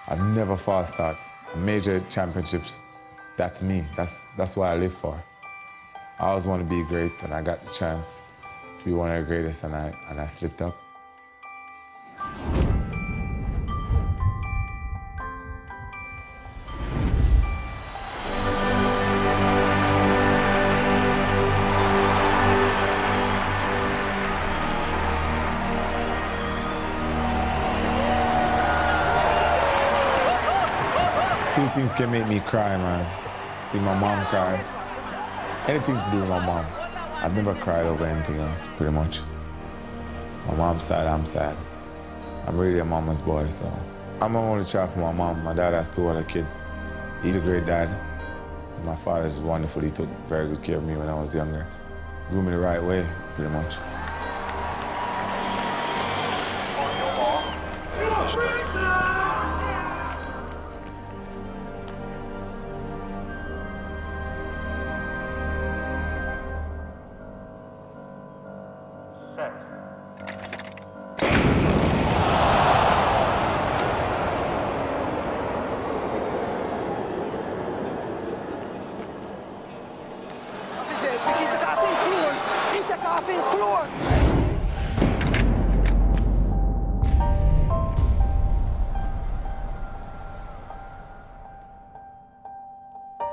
I've never false start. Major championships, that's me. That's what I live for. I always want to be great, and I got the chance to be one of the greatest, and I slipped up. Few things can make me cry, man. See my mom cry. Anything to do with my mom. I've never cried over anything else, pretty much. My mom's sad, I'm sad. I'm really a mama's boy, so. I'm an only child for my mom. My dad has 2 other kids. He's a great dad. My father's wonderful. He took very good care of me when I was younger. Grew me the right way, pretty much.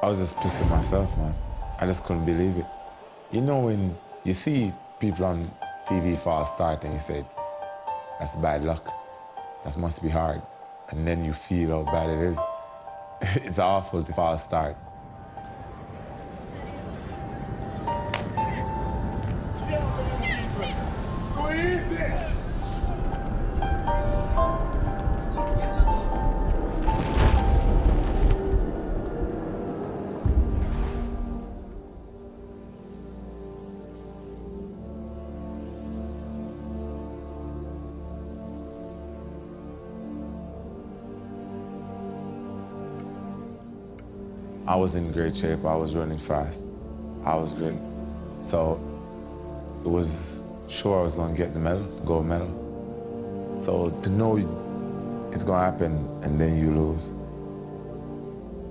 I was just pissed with myself, man. I just couldn't believe it. You know, when you see people on TV false start and you say, that's bad luck, that must be hard. And then you feel how bad it is. It's awful to false start. I was in great shape. I was running fast. I was good. So it was sure I was going to get the medal, the gold medal. So to know it's going to happen and then you lose,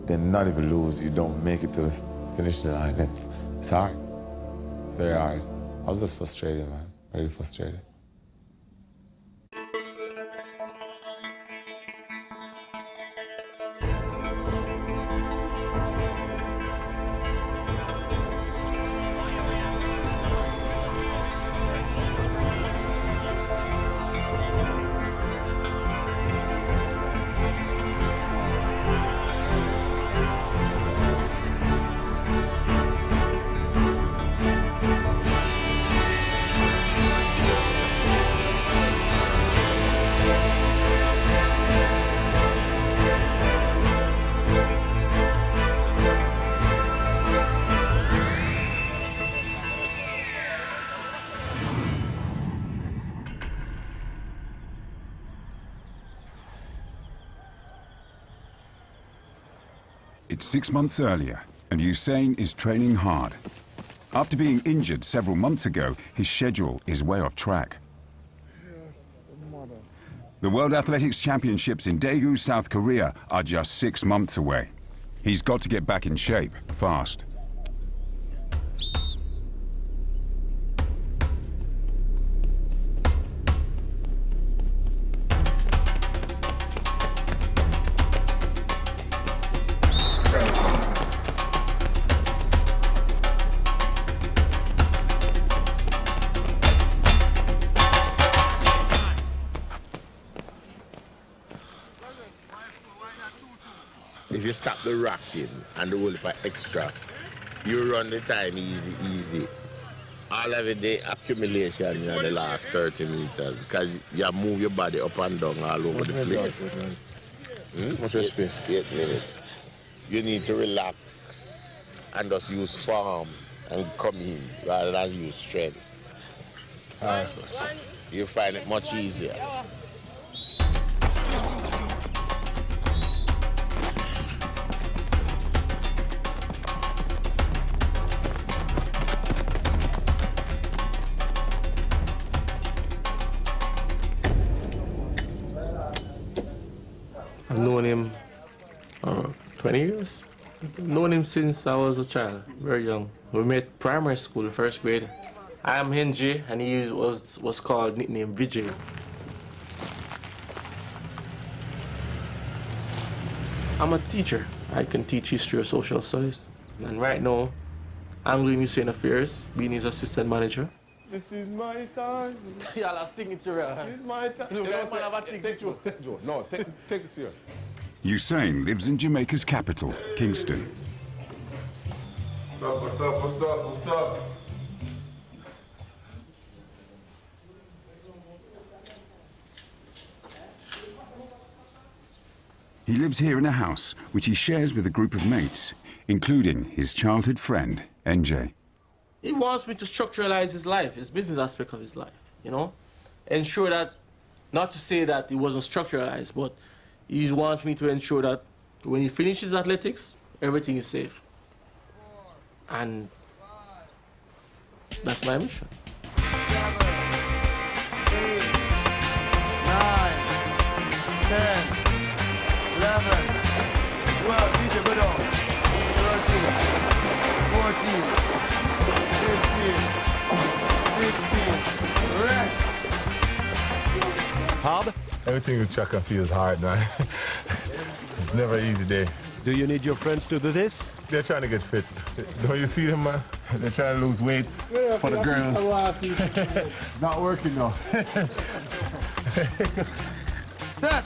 then not even lose, you don't make it to the finish line. It's hard. It's very hard. I was just frustrated, man. Really frustrated. It's 6 months earlier, and Usain is training hard. After being injured several months ago, his schedule is way off track. The World Athletics Championships in Daegu, South Korea are just 6 months away. He's got to get back in shape fast. If you stop the rocking and the whole for extra, you run the time easy. All of it, the accumulation in the last 30 meters, because you move your body up and down all over the place. What's your space? 8 minutes. You need to relax and just use form and come in rather than use strength. You find it much easier. I've known him 20 years. I've known him since I was a child, very young. We met primary school, first grade. I'm Henji, and he was called nickname Vijay. I'm a teacher. I can teach history or social studies. And right now, I'm doing Usain Affairs, being his assistant manager. This is my time. Y'all are singing to her. This is my time. Take it to you. Usain lives in Jamaica's capital, Kingston. What's up, what's up, what's up? He lives here in a house which he shares with a group of mates, including his childhood friend, NJ. He wants me to structuralize his life, his business aspect of his life, you know? Ensure that, not to say that it wasn't structuralized, but he wants me to ensure that when he finishes athletics, everything is safe. And that's my mission. 7, 8, 9, 10, 11, 12, DJ, go down. 13, 14, 15, 16, rest. Hard? Everything with track and field is hard, man. It's never an easy day. Do you need your friends to do this? They're trying to get fit. Don't you see them, man? They're trying to lose weight for the girls. Not working, though. Set,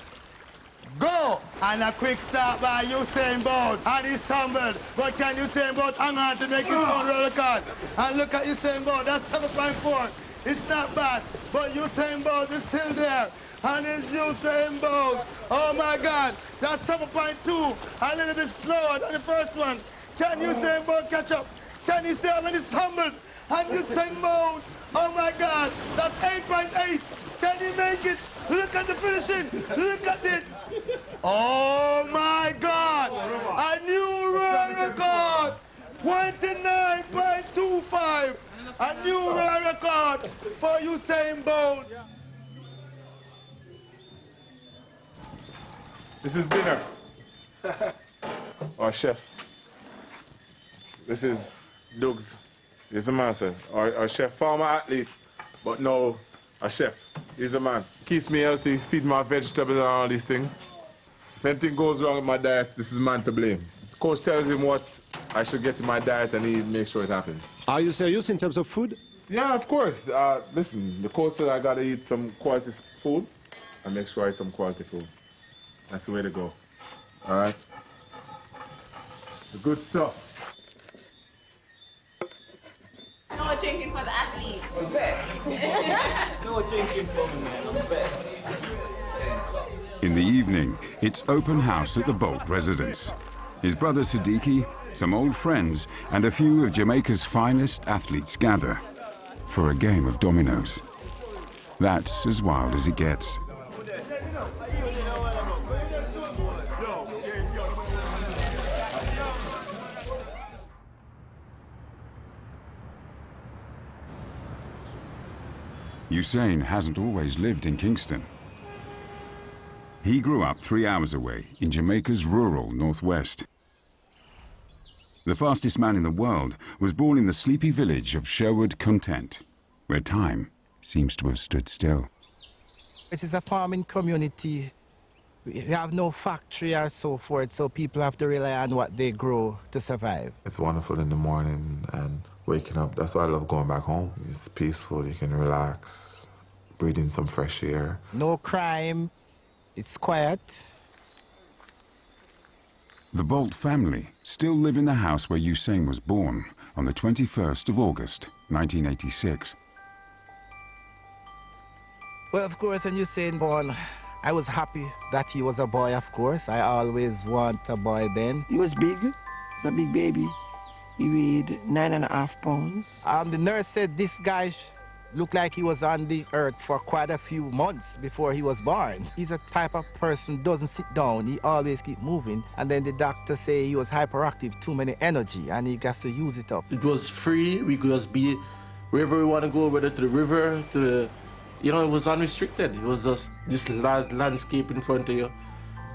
go! And a quick start by Usain Bolt. And he stumbled. But can Usain Bolt hang on to make his own roll card? And look at Usain Bolt, that's 7.4. It's not bad, but Usain Bolt is still there. And it's Usain Bolt. Oh my God, that's 7.2. A little bit slower than the first one. Can Usain Bolt catch up? Can he stay up when he stumbled? And Usain Bolt, oh my God, that's 8.8. Can he make it? Look at the finishing. Look at it. Oh my God, a new world record. 29.25. A new world record for Usain Bolt. This is dinner. Our chef. This is Doug's. This is the man, sir. Our chef, former athlete, but now a chef. He's the man. Keeps me healthy, feeds my vegetables and all these things. If anything goes wrong with my diet, this is man to blame. The coach tells him what I should get in my diet and he makes sure it happens. Are you serious in terms of food? Yeah, of course. Listen, the coach said I gotta eat some quality food and make sure I eat some quality food. That's the way to go. All right? The good stuff. No drinking for the athlete. No drinking for me, I'm best. In the evening, it's open house at the Bolt residence. His brother Siddiqui, some old friends, and a few of Jamaica's finest athletes gather for a game of dominoes. That's as wild as it gets. Usain hasn't always lived in Kingston. He grew up 3 hours away in Jamaica's rural northwest. The fastest man in the world was born in the sleepy village of Sherwood Content, where time seems to have stood still. It is a farming community. We have no factory or so forth, so people have to rely on what they grow to survive. It's wonderful in the morning and waking up. That's why I love going back home. It's peaceful, you can relax, breathe in some fresh air. No crime, it's quiet. The Bolt family still live in the house where Usain was born on the 21st of August, 1986. Well, of course, when Usain born, I was happy that he was a boy, of course. I always want a boy then. He was big. He was a big baby. He weighed 9.5 pounds. The nurse said this guy looked like he was on the earth for quite a few months before he was born. He's a type of person who doesn't sit down. He always keep moving. And then the doctor say he was hyperactive, too many energy, and he got to use it up. It was free. We could just be wherever we want to go, whether to the river, to the... You know, it was unrestricted. It was just this large landscape in front of you.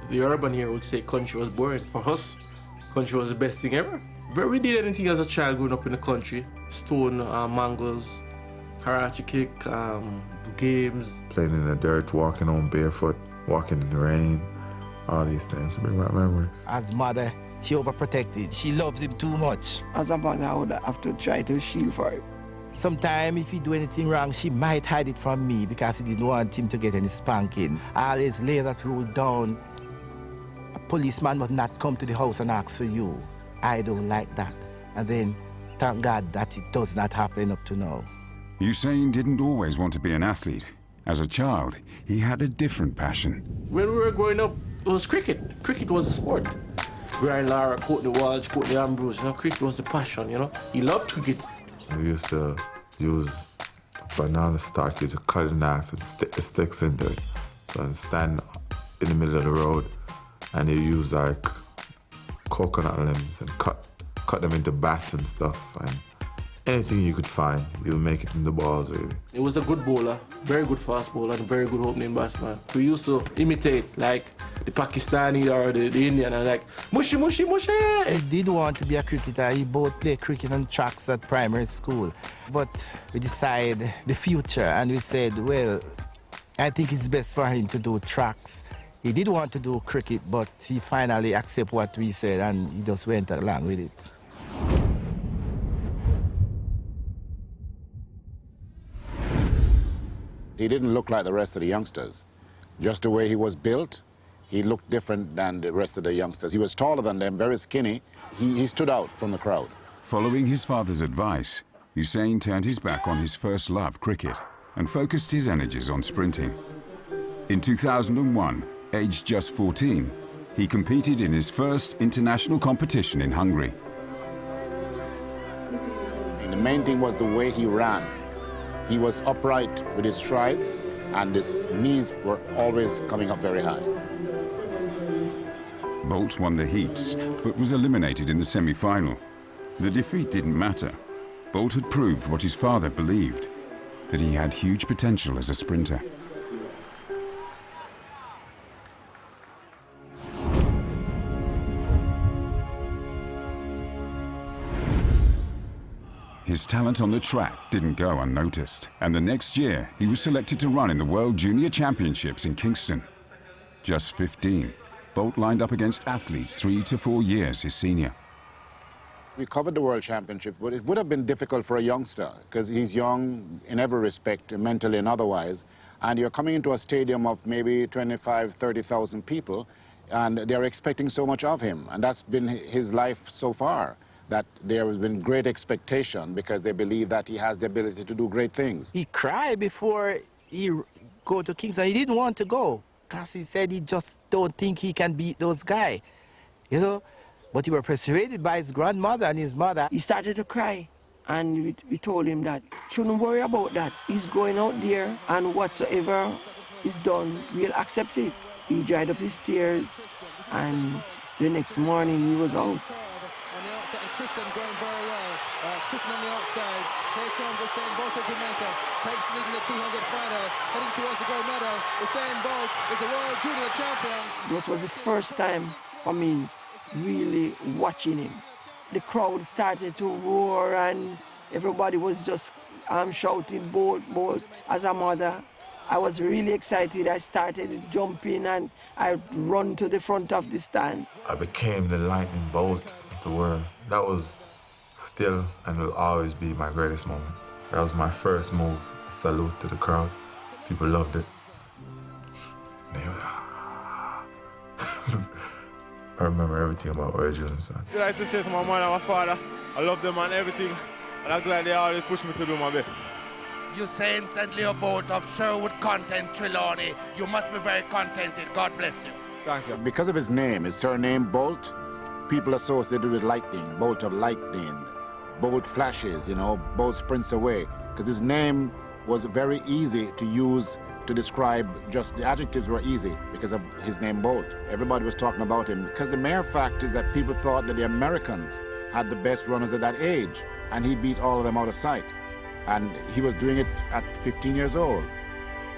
the urban here would say country was boring. For us, country was the best thing ever. Where we did anything as a child growing up in the country, stone, mangoes, karate kick, games. Playing in the dirt, walking on barefoot, walking in the rain, all these things bring back memories. As mother, she overprotected. She loves him too much. As a mother, I would have to try to shield for him. Sometimes if he do anything wrong, she might hide it from me because she didn't want him to get any spanking. I always lay that rule down. A policeman must not come to the house and ask for you. I don't like that. And then, thank God that it does not happen up to now. Usain didn't always want to be an athlete. As a child, he had a different passion. When we were growing up, it was cricket. Cricket was the sport. Brian Lara, Courtney Walsh, Courtney Ambrose, you know, cricket was the passion, you know. He loved cricket. We used to use a banana stock, to cut it in half and stick the sticks into it. So I'd stand in the middle of the road and you use like coconut limbs and cut them into bats and stuff, and anything you could find, you'll make it in the balls, really. He was a good bowler, very good fast bowler, and very good opening batsman. We used to imitate, like, the Pakistani or the Indian, and like, mushy, mushy, mushy! He did want to be a cricketer. He both played cricket on tracks at primary school. But we decided the future, and we said, well, I think it's best for him to do tracks. He did want to do cricket, but he finally accepted what we said, and he just went along with it. He didn't look like the rest of the youngsters. Just the way he was built, he looked different than the rest of the youngsters. He was taller than them, very skinny. He stood out from the crowd. Following his father's advice, Usain turned his back on his first love, cricket, and focused his energies on sprinting. In 2001, aged just 14, he competed in his first international competition in Hungary. And the main thing was the way he ran. He was upright with his strides, and his knees were always coming up very high. Bolt won the heats, but was eliminated in the semi-final. The defeat didn't matter. Bolt had proved what his father believed, that he had huge potential as a sprinter. His talent on the track didn't go unnoticed, and the next year he was selected to run in the World Junior Championships in Kingston. Just 15, Bolt lined up against athletes 3 to 4 years his senior. We covered the World Championship, but it would have been difficult for a youngster because he's young in every respect, mentally and otherwise, and you're coming into a stadium of maybe 25, 30,000 people, and they're expecting so much of him, and that's been his life so far. That there has been great expectation because they believe that he has the ability to do great things. He cried before he go to Kingston. He didn't want to go because he said he just don't think he can beat those guys, you know. But he was persuaded by his grandmother and his mother. He started to cry, and we told him that shouldn't worry about that. He's going out there, and whatsoever is done, we'll accept it. He dried up his tears, and the next morning he was out. Christian going very well. Christian on the outside. Here comes Usain Bolt of Jamaica. Takes lead in the 200 final. Heading towards the gold medal. Usain Bolt is a world junior champion. That was the first time for me really watching him. The crowd started to roar and everybody was just shouting, Bolt, Bolt. As a mother, I was really excited. I started jumping and I run to the front of the stand. I became the lightning bolt of the world. That was still and will always be my greatest moment. That was my first move. Salute to the crowd. People loved it. I remember everything about Virgil and son. I like to say to my mother and my father, I love them and everything, and I'm glad they always push me to do my best. Usain St. Leo Bolt of Sherwood Content, Trelawney. You must be very contented. God bless you. Thank you. Because of his name, his surname Bolt, people associate it with lightning, bolt of lightning, Bolt flashes, you know, Bolt sprints away. Because his name was very easy to use to describe, just the adjectives were easy because of his name Bolt. Everybody was talking about him because the mere fact is that people thought that the Americans had the best runners at that age, and he beat all of them out of sight. And he was doing it at 15 years old.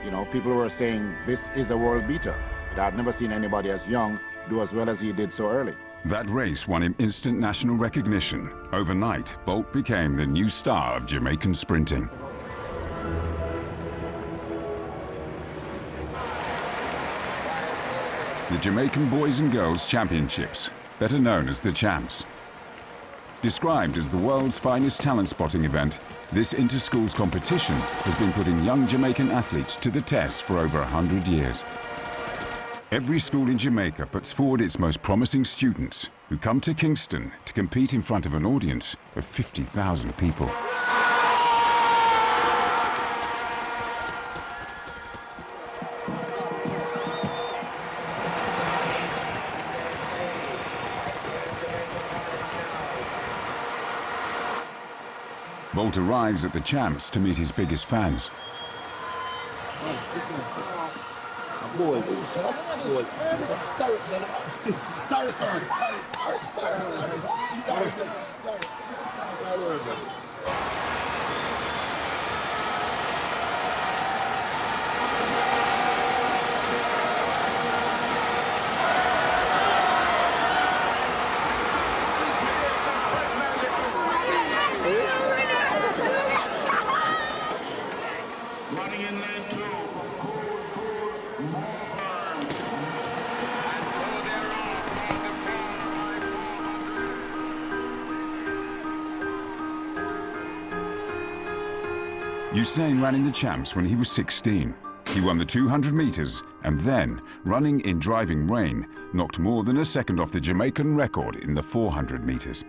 You know, people were saying, this is a world beater. I've never seen anybody as young do as well as he did so early. That race won him instant national recognition. Overnight, Bolt became the new star of Jamaican sprinting. The Jamaican Boys and Girls Championships, better known as the Champs. Described as the world's finest talent spotting event, this inter-schools competition has been putting young Jamaican athletes to the test for over 100 years. Every school in Jamaica puts forward its most promising students who come to Kingston to compete in front of an audience of 50,000 people. Bolt arrives at the Champs to meet his biggest fans. Bolt. Sorry, Running in lane 2. And so they're off for the 4x400. Usain ran in the Champs when he was 16. He won the 200 meters and then, running in driving rain, knocked more than a second off the Jamaican record in the 400 meters.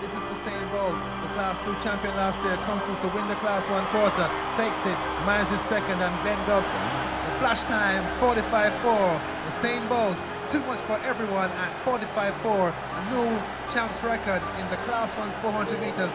This is Usain Bolt, the Class 2 champion last year, comes through to win the Class 1 quarter, takes it, Miles is second, and Glenn goes. The flash time, 45.4. Usain Bolt, too much for everyone at 45.4, a new champs record in the Class 1 400 meters.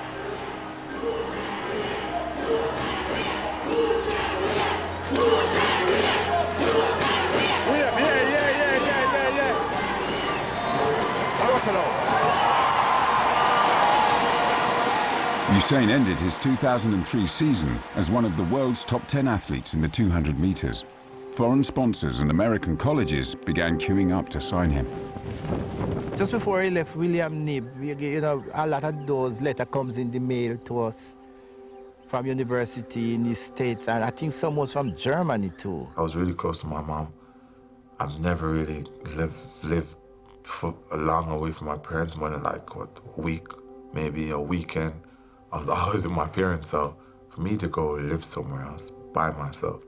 Usain ended his 2003 season as one of the world's top 10 athletes in the 200 meters. Foreign sponsors and American colleges began queuing up to sign him. Just before he left William Knibb, you know, a lot of those letters comes in the mail to us from university in the States, and I think some was from Germany too. I was really close to my mom. I've never really lived for long away from my parents, more than like, what, a week, maybe a weekend. I was always with my parents, so for me to go live somewhere else by myself,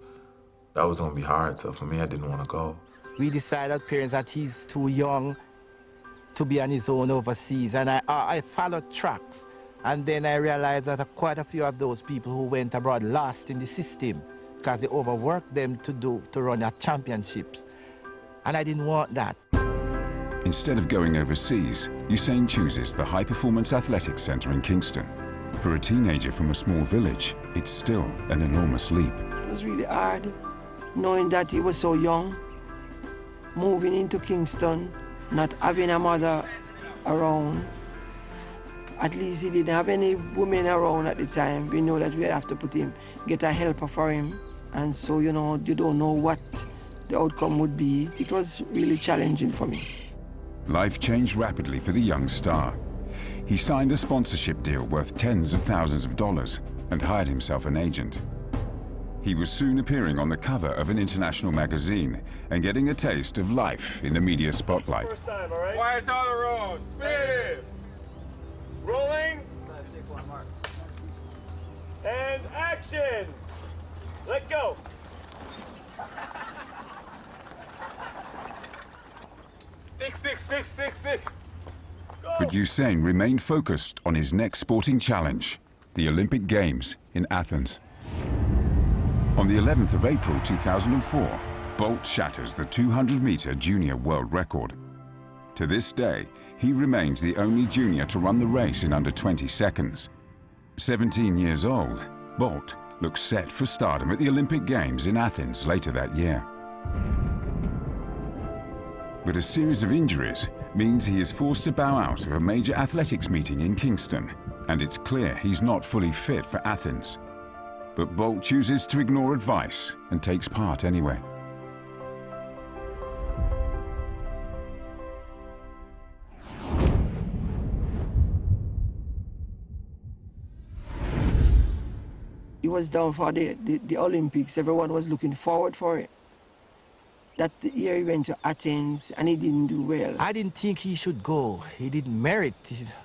that was gonna be hard, so for me, I didn't wanna go. We decided, parents, that he's too young to be on his own overseas, and I followed tracks, and then I realized that quite a few of those people who went abroad lost in the system because they overworked them to run their championships, and I didn't want that. Instead of going overseas, Usain chooses the High Performance Athletics Center in Kingston. For a teenager from a small village, it's still an enormous leap. It was really hard, knowing that he was so young, moving into Kingston, not having a mother around. At least he didn't have any women around at the time. We know that we have to get a helper for him. And so, you know, you don't know what the outcome would be. It was really challenging for me. Life changed rapidly for the young star. He signed a sponsorship deal worth tens of thousands of dollars and hired himself an agent. He was soon appearing on the cover of an international magazine and getting a taste of life in the media spotlight. First time, all right? Quiet on the road. Speed. Rolling. And action. Let go. Stick. But Usain remained focused on his next sporting challenge, the Olympic Games in Athens. On the 11th of April 2004, Bolt shatters the 200-meter junior world record. To this day, he remains the only junior to run the race in under 20 seconds. 17 years old, Bolt looks set for stardom at the Olympic Games in Athens later that year. But a series of injuries means he is forced to bow out of a major athletics meeting in Kingston, and it's clear he's not fully fit for Athens. But Bolt chooses to ignore advice and takes part anyway. He was down for the Olympics. Everyone was looking forward for it. That year he went to Athens and he didn't do well. I didn't think he should go. He didn't merit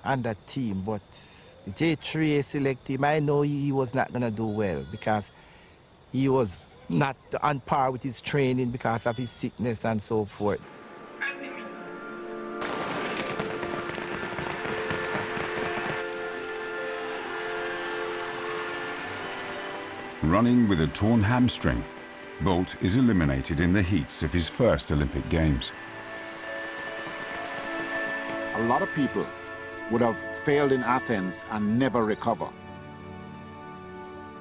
on that team, but J3 selected him. I know he was not going to do well because he was not on par with his training because of his sickness and so forth. Running with a torn hamstring, Bolt is eliminated in the heats of his first Olympic Games. A lot of people would have failed in Athens and never recover.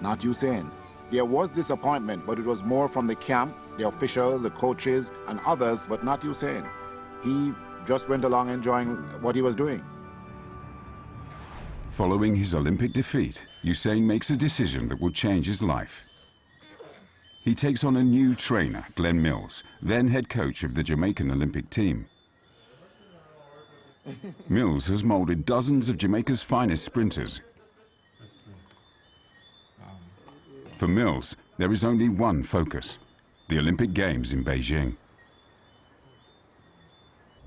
Not Usain. There was disappointment, but it was more from the camp, the officials, the coaches, and others, but not Usain. He just went along enjoying what he was doing. Following his Olympic defeat, Usain makes a decision that will change his life. He takes on a new trainer, Glenn Mills, then head coach of the Jamaican Olympic team. Mills has molded dozens of Jamaica's finest sprinters. For Mills, there is only one focus: the Olympic Games in Beijing.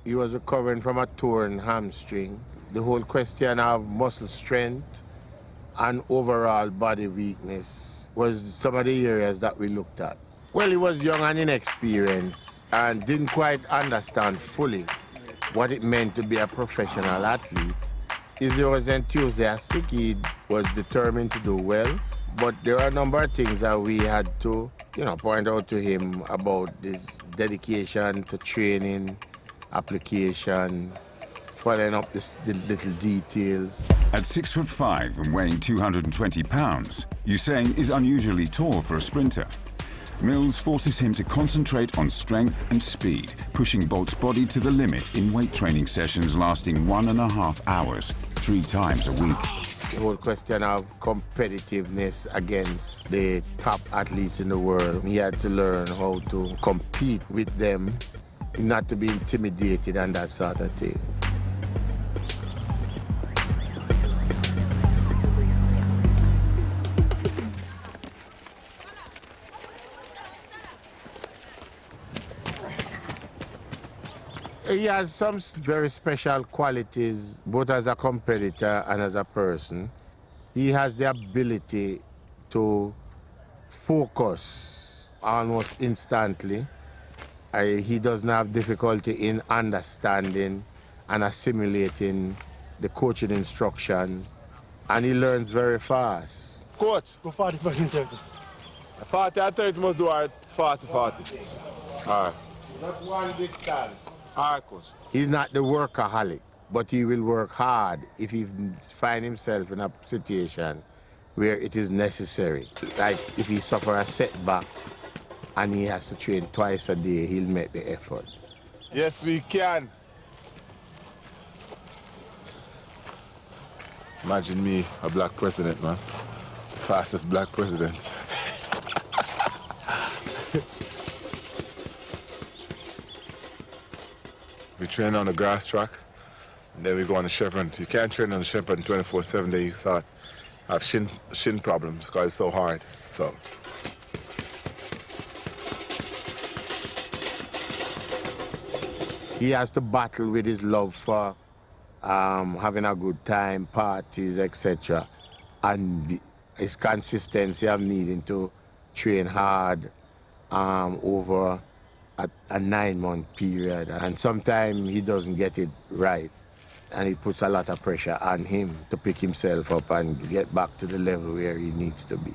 He was recovering from a torn hamstring. The whole question of muscle strength and overall body weakness was some of the areas that we looked at. Well, he was young and inexperienced and didn't quite understand fully what it meant to be a professional athlete. He was enthusiastic, he was determined to do well, but there are a number of things that we had to, point out to him about this dedication to training, application, following up the little details. At 6'5" and weighing 220 pounds, Usain is unusually tall for a sprinter. Mills forces him to concentrate on strength and speed, pushing Bolt's body to the limit in weight training sessions lasting 1.5 hours, 3 times a week. The whole question of competitiveness against the top athletes in the world, he had to learn how to compete with them, not to be intimidated and that sort of thing. He has some very special qualities, both as a competitor and as a person. He has the ability to focus almost instantly. He doesn't have difficulty in understanding and assimilating the coaching instructions, and he learns very fast. Coach, Go 40, 30. 40 and 30 must do our 40, 40. All right. Not one distance. All right, coach. He's not the workaholic, but he will work hard if he finds himself in a situation where it is necessary. Like if he suffers a setback and he has to train twice a day, he'll make the effort. Yes, we can. Imagine me, a black president, man. Fastest black president. We train on the grass track, and then we go on the chevron. You can't train on the chevron 24/7. Then you start have shin problems because it's so hard. So. He has to battle with his love for having a good time, parties, etc., and his consistency of needing to train hard over a 9-month period, and sometimes he doesn't get it right, and it puts a lot of pressure on him to pick himself up and get back to the level where he needs to be.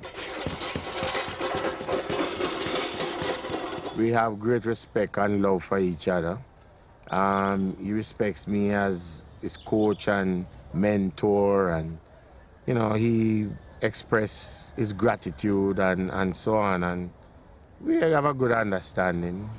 We have great respect and love for each other. He respects me as his coach and mentor, and he expresses his gratitude and so on, and we have a good understanding.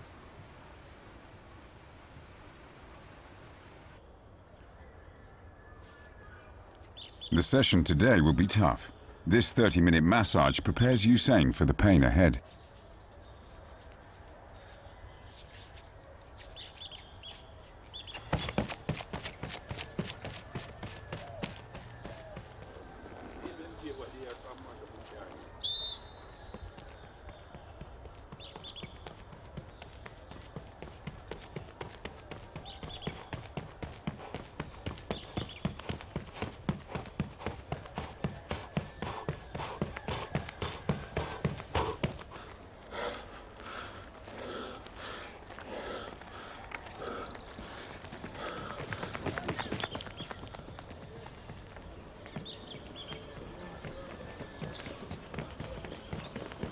The session today will be tough. This 30-minute massage prepares Usain for the pain ahead.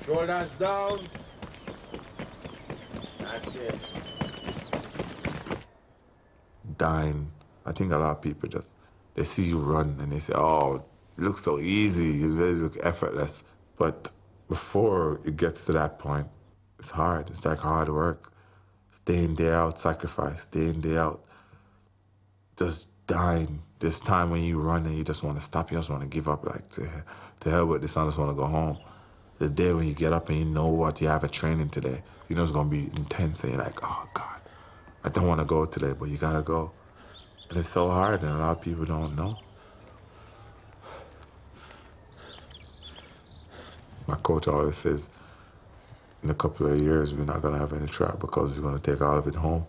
Shoulders down. That's it. Dying. I think a lot of people they see you run and they say, oh, it looks so easy, you really look effortless. But before it gets to that point, it's hard. It's like hard work. Day in, day out, sacrifice, day in, day out. Just dying. There's time when you run and you just want to stop, you just want to give up, like, to hell with this, I just want to go home. There's a day when you get up and you know what you have at training today. You know it's going to be intense and you're like, oh, God, I don't want to go today, but you got to go. And it's so hard and a lot of people don't know. My coach always says, in a couple of years, we're not going to have any track because we're going to take all of it home.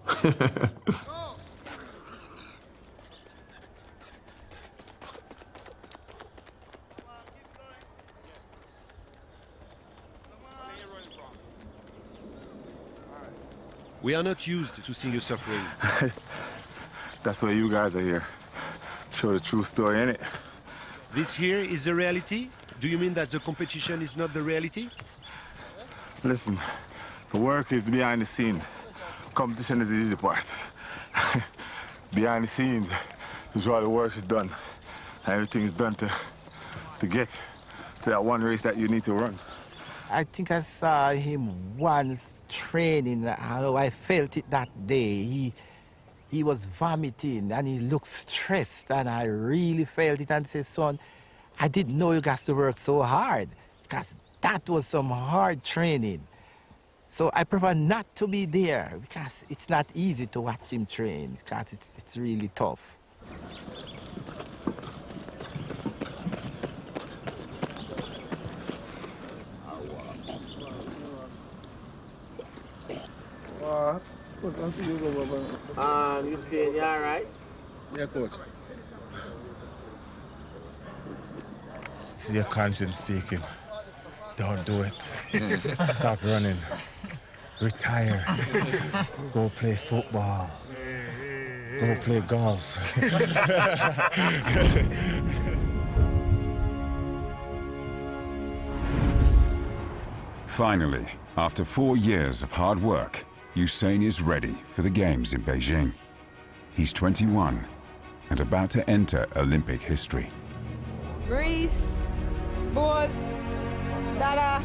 We are not used to seeing you suffering. That's why you guys are here. Show the true story, innit? This here is the reality? Do you mean that the competition is not the reality? Listen, the work is behind the scenes. Competition is the easy part. Behind the scenes is where the work is done. And everything is done to get to that one race that you need to run. I think I saw him once training, how I felt it that day. He was vomiting and he looked stressed, and I really felt it and said, son, I didn't know you got to work so hard, because that was some hard training. So I prefer not to be there, because it's not easy to watch him train, because it's really tough. You saying you all right? Yeah, coach. This is your conscience speaking. Don't do it. Stop running. Retire. Go play football. Go play golf. Finally, after 4 years of hard work, Usain is ready for the Games in Beijing. He's 21 and about to enter Olympic history. Greece, Bolt, Dada,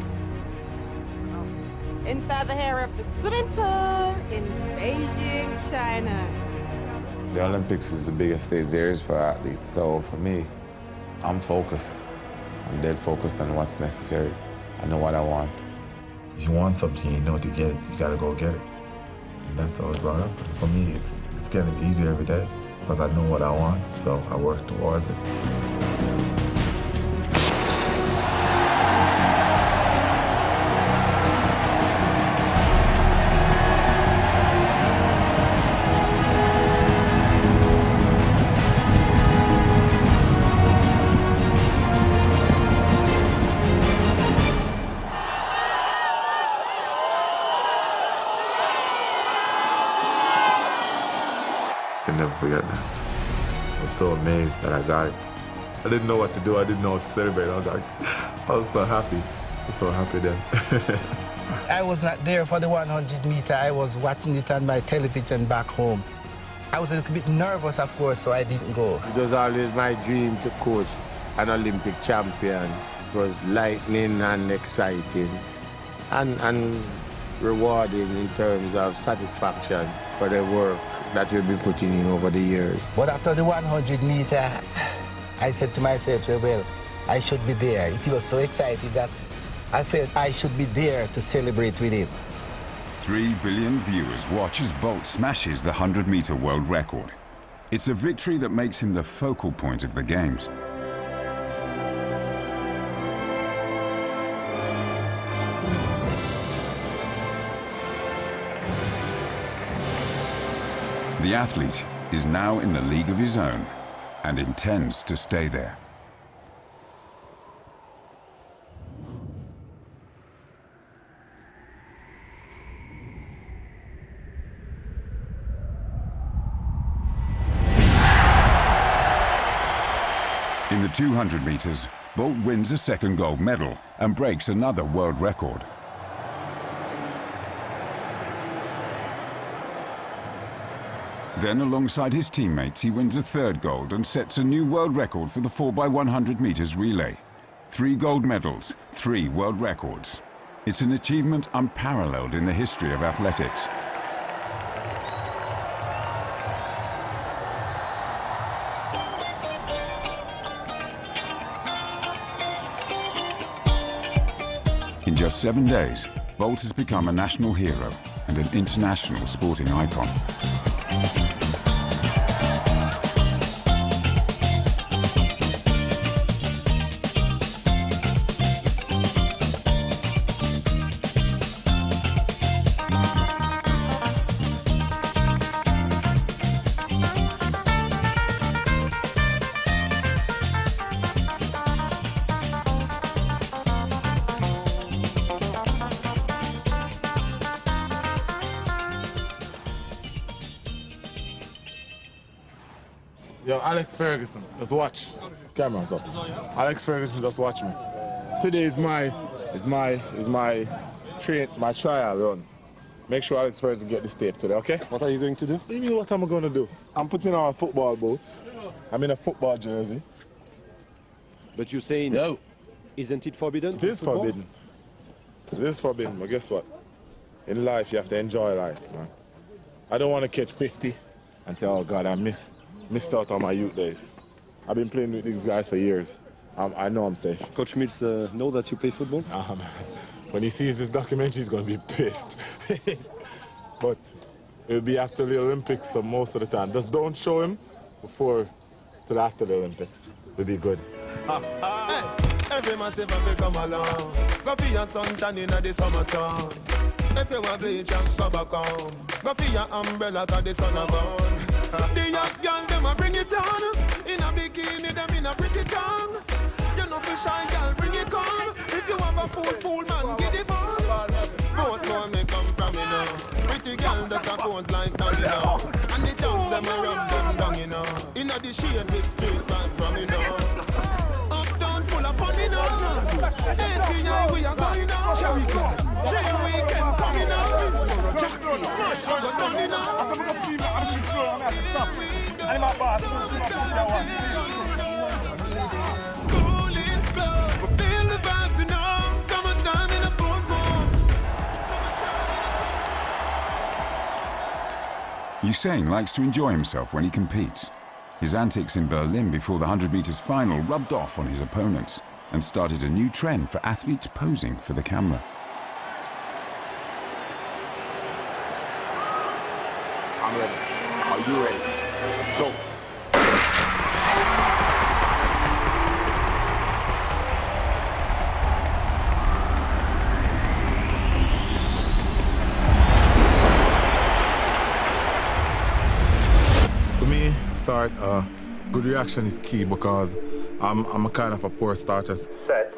inside the hair of the swimming pool in Beijing, China. The Olympics is the biggest stage there is for athletes. So for me, I'm focused. I'm dead focused on what's necessary. I know what I want. If you want something, you know to get it, you gotta go get it. And that's how it's brought up. And for me, it's getting easier every day because I know what I want, so I work towards it. I can never forget that. I was so amazed that I got it. I didn't know what to do. I didn't know what to celebrate. I was so happy. I was so happy then. I was not there for the 100 meter. I was watching it on my television back home. I was a little bit nervous, of course, so I didn't go. It was always my dream to coach an Olympic champion. It was lightning and exciting and rewarding in terms of satisfaction for the work that we've been putting in over the years. But after the 100 meter, I said to myself, well, I should be there. He was so excited that I felt I should be there to celebrate with him. 3 billion viewers watch as Bolt smashes the 100-meter world record. It's a victory that makes him the focal point of the Games. The athlete is now in a league of his own and intends to stay there. In the 200 meters, Bolt wins a second gold medal and breaks another world record. Then, alongside his teammates, he wins a third gold and sets a new world record for the 4x100 meters relay. 3 gold medals, 3 world records. It's an achievement unparalleled in the history of athletics. In just 7 days, Bolt has become a national hero and an international sporting icon. Yo, Alex Ferguson, just watch. Camera's up. Alex Ferguson, just watch me. Today is my trial run. Make sure Alex Ferguson get this tape today, okay? What are you going to do? What do you mean what am I going to do? I'm putting on football boots. I'm in a football jersey. But you're saying, yo, isn't it forbidden? It is forbidden. It is forbidden, but guess what? In life, you have to enjoy life, man. I don't want to catch 50 and say, oh God, I missed out on my youth days. I've been playing with these guys for years. I know I'm safe. Coach Mills know that you play football? Man. When he sees this documentary, he's going to be pissed. But it'll be after the Olympics, so most of the time. Just don't show him before till after the Olympics. It'll be good. Hey, every man say if you come along, go for your sun tan in the summer sun. If you want bleach and go back home, go for your umbrella cause the sun a burn. The young girl, them a bring it on. In a bikini, them in a pretty tongue. You know for shy girl, bring it on. If you have a fool man, get it on. Both more may come from, you know. Pretty girl does a pose like that, you know. And the tongues, them a run them down, you know. In a the shade with straight back from, you know. Uptown full of fun, you know. ATI, we are going on. Cherry God, Dream Weekend coming on. Jackson, smash, I'm going down, you know. School is closed, but feel the vibes, you know. Summertime in a boom boom. Usain likes to enjoy himself when he competes. His antics in Berlin before the 100 meters final rubbed off on his opponents and started a new trend for athletes posing for the camera. I'm ready. Are you ready? Let's go. For me, start, good reaction is key because I'm a kind of a poor starter. Set.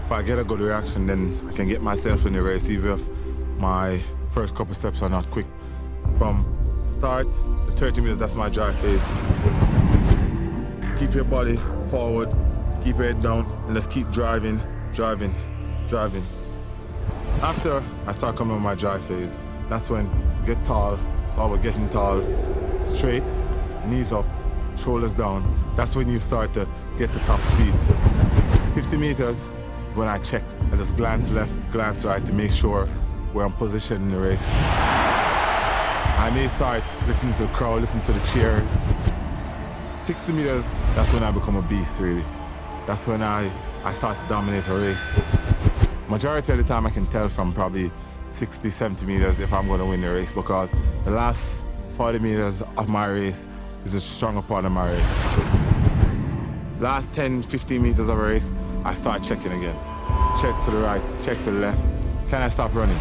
If I get a good reaction, then I can get myself in the race, even if my first couple steps are not quick. From start to 30 minutes, that's my drive phase. Keep your body forward, keep your head down, and let's keep driving, driving, driving. After I start coming on my drive phase, that's when you get tall. It's all about getting tall, straight, knees up, shoulders down. That's when you start to get the top speed. 50 meters is when I check. I just glance left, glance right to make sure where I'm positioned in the race. I may start listening to the crowd, listening to the cheers. 60 meters, that's when I become a beast, really. That's when I start to dominate a race. Majority of the time I can tell from probably 60, 70 meters if I'm going to win the race, because the last 40 meters of my race is a stronger part of my race. Last 10, 15 meters of a race, I start checking again. Check to the right, check to the left. Can I stop running?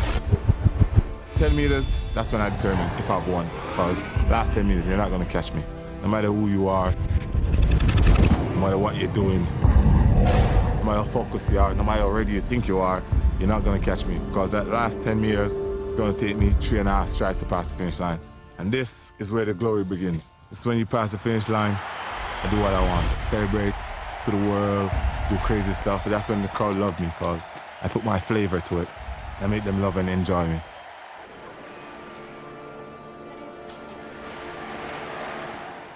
10 meters, that's when I determine if I've won, because last 10 meters, you're not going to catch me. No matter who you are, no matter what you're doing, no matter how focused you are, no matter how ready you think you are, you're not going to catch me, because that last 10 meters is going to take me 3.5 strides to pass the finish line. And this is where the glory begins. It's when you pass the finish line, I do what I want. Celebrate to the world, do crazy stuff. But that's when the crowd love me, because I put my flavor to it. I make them love and enjoy me.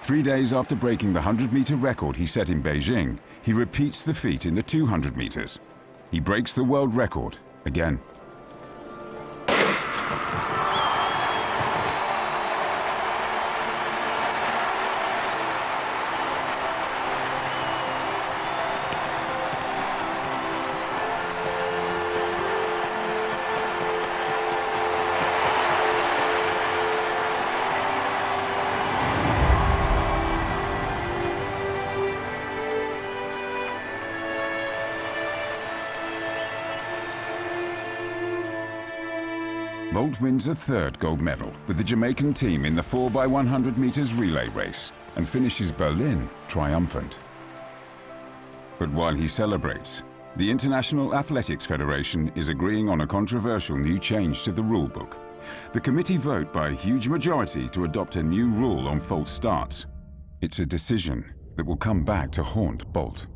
Three days after breaking the 100-meter record he set in Beijing, he repeats the feat in the 200 meters. He breaks the world record again. Bolt wins a third gold medal with the Jamaican team in the 4x100 meters relay race and finishes Berlin triumphant. But while he celebrates, the International Athletics Federation is agreeing on a controversial new change to the rule book. The committee vote by a huge majority to adopt a new rule on false starts. It's a decision that will come back to haunt Bolt.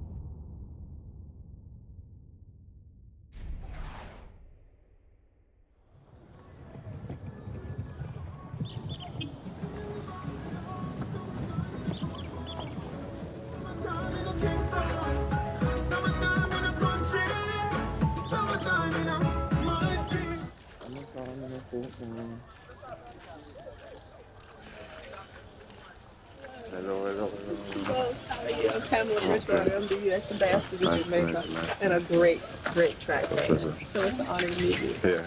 Hello. How are you? I'm Pamela Bridgewater. I'm the U.S. Ambassador to Jamaica. And a great track man. So it's an honor to meet you. Yeah.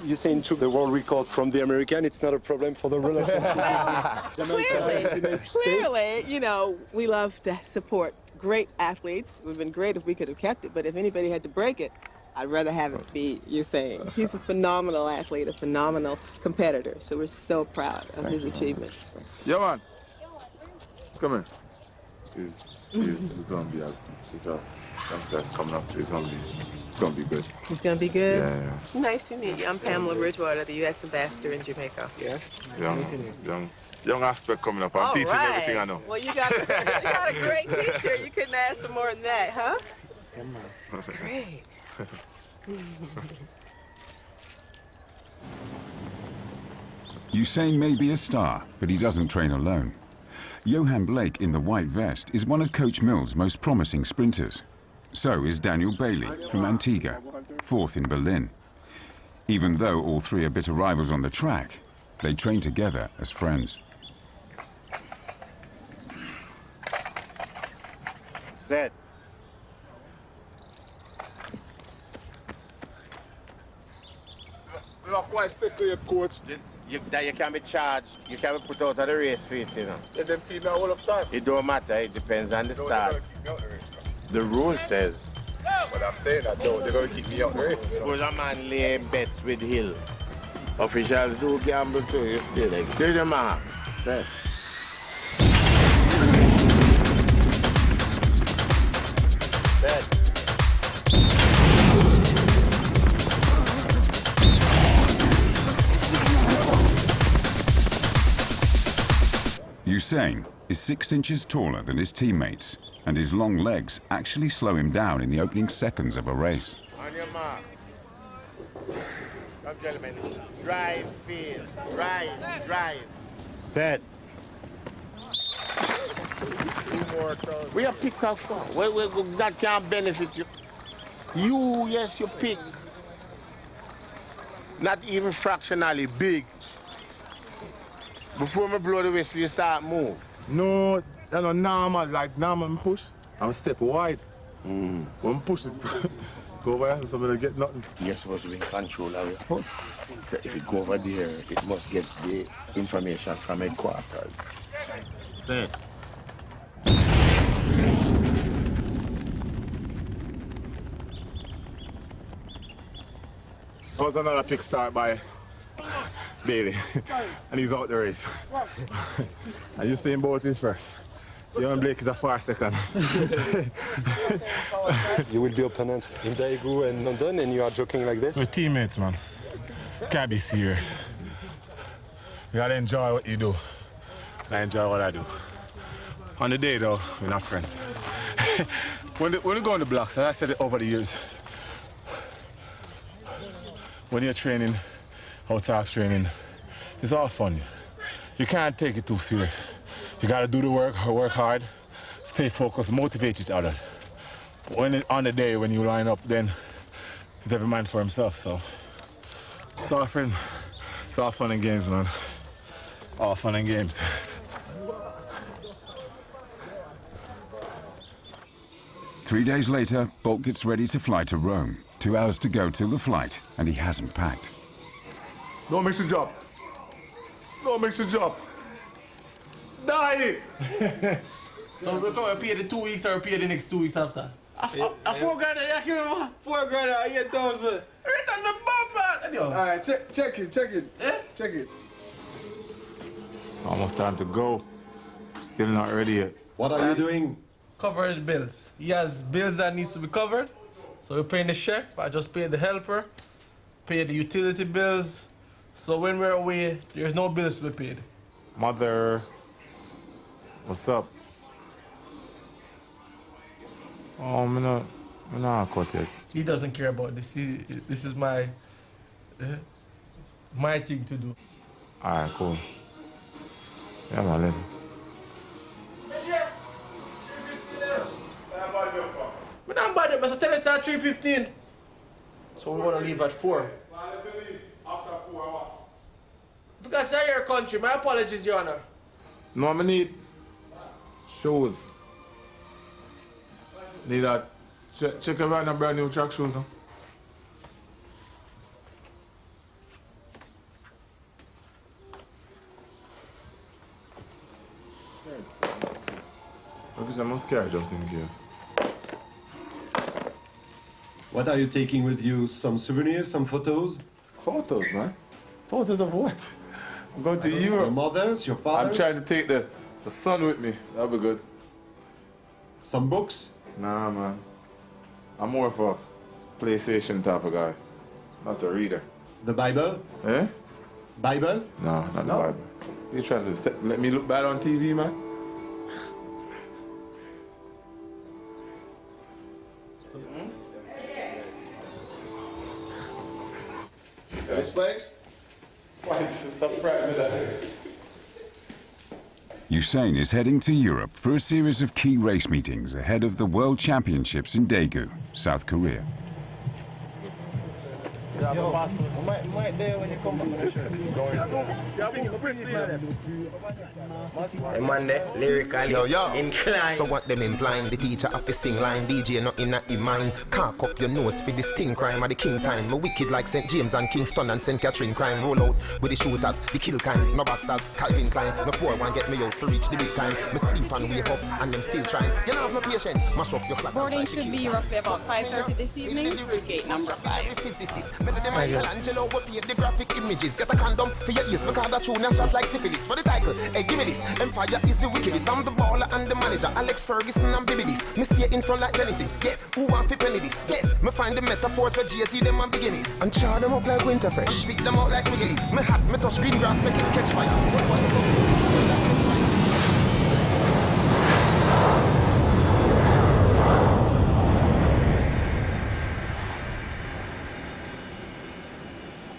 Usain took the world record from the American. It's not a problem for the relationship. Clearly, you know, we love to support great athletes. It would have been great if we could have kept it, but if anybody had to break it, I'd rather have it be Usain. He's a phenomenal athlete, a phenomenal competitor, so we're so proud of his achievements. Yeah, man. Come here. He's gonna be out. That's coming up. It's gonna be good. He's gonna be good? Yeah. Nice to meet you. I'm Pamela Bridgewater, the U.S. Ambassador in Jamaica. Yeah. Young aspect coming up. I'm teaching everything I know. Well, you got a great teacher. You couldn't ask for more than that, huh? Great. Usain may be a star, but he doesn't train alone. Johan Blake in the white vest is one of Coach Mill's most promising sprinters. So is Daniel Bailey from Antigua, fourth in Berlin. Even though all three are bitter rivals on the track, they train together as friends. Set. You're not quite sick clear, coach. You can be charged, you can be put out of the race for it, you know. Let them feed me all of time. It don't matter, it depends on the start. The rule says. But I'm saying that though, they're going to keep me out the race. Suppose a man lay bets with Hill. Officials do gamble too, you still like, do the mark. Set. Set. Usain is 6 inches taller than his teammates, and his long legs actually slow him down in the opening seconds of a race. On your mark. Come, gentlemen. Drive, field. Drive. Set. 2 more throws. Where you pick up from? Where that can benefit you? Yes, you pick. Not even fractionally big. Before me blow the whistle, you start move. No, that's not normal. Like normal push, I'm step wide. When push it, go over here, somebody get nothing. You're supposed to be in control of your foot. So if you go over there, it must get the information from headquarters. Set. That was another pick start by Bailey, and he's out the race. And Usain Bolt is first. Young Blake is a far second. You will be opponent in Daegu and London, and you are joking like this? We're teammates, man. Can't be serious. You gotta enjoy what you do. And I enjoy what I do. On the day, though, we're not friends. when we go on the blocks, and I said it over the years, when you're training, outside of training, it's all fun. You can't take it too serious. You gotta do the work hard, stay focused, motivate each other. On the day when you line up, then it's every man for himself, so. It's all friends. It's all fun and games, man. All fun and games. Three days later, Bolt gets ready to fly to Rome. 2 hours to go till the flight, and he hasn't packed. Don't mix it up. Don't mix it up. Die! So we're going to pay the 2 weeks or pay the next 2 weeks after? A 4 grand, yeah, give me 4 grand, 8,000. Return the bomb, man. All right, check it. Eh? Check it. It's almost time to go. Still not ready yet. What are you doing? Cover the bills. He has bills that needs to be covered. So we're paying the chef, I just pay the helper, pay the utility bills. So when we're away, there's no bills to be paid. Mother, what's up? Oh, I'm not caught yet. He doesn't care about this. This is my thing to do. All right, cool. Yeah, man, let me. But I'm bad, I tell us at 3:15. So we want to leave at 4. Because I'm your country. My apologies, Your Honor. No, I need shoes. Need that. Check if I have brand new track shoes now. Because I must carry just in case. What are you taking with you? Some souvenirs, some photos? Photos, man. Photos of what? I'm going to Europe. Your mothers, your fathers? I'm trying to take the son with me. That'll be good. Some books? Nah, man. I'm more of a PlayStation type of guy. Not a reader. The Bible? Eh? Bible? No, not the Bible. You trying to let me look bad on TV, man? Spikes? Stop frightening me that. Usain is heading to Europe for a series of key race meetings ahead of the World Championships in Daegu, South Korea. Monday, lyrically inclined. So what them implying? The teacher have to sing line. DJ not in a mind. Cock up your nose for the sting crime of the king time. Me wicked like St. James and Kingston and St. Catherine crime. Roll out with the shooters, the kill kind. No boxers, Calvin Klein. No 4-1 get me out to reach the big time. Me sleep and wake up and them still trying. You don't have no patience. Mash up your clock. Boarding should be roughly about 5:30 this evening. Gate number 5. Angelo will paint the graphic images. Get a condom for your ears because that tune a shot like syphilis. For the title, hey, give me this. Empire is the wickedest. I'm the baller and the manager. Alex Ferguson and Baby this. Me stay in front like Genesis. Yes, who want to penny this? Yes, me find the metaphors where GSE them and beginnings. And char them up like Winterfresh. And spit them out like Wiggles. Me hat, me touch green grass, make it catch fire. So what the fuck is it?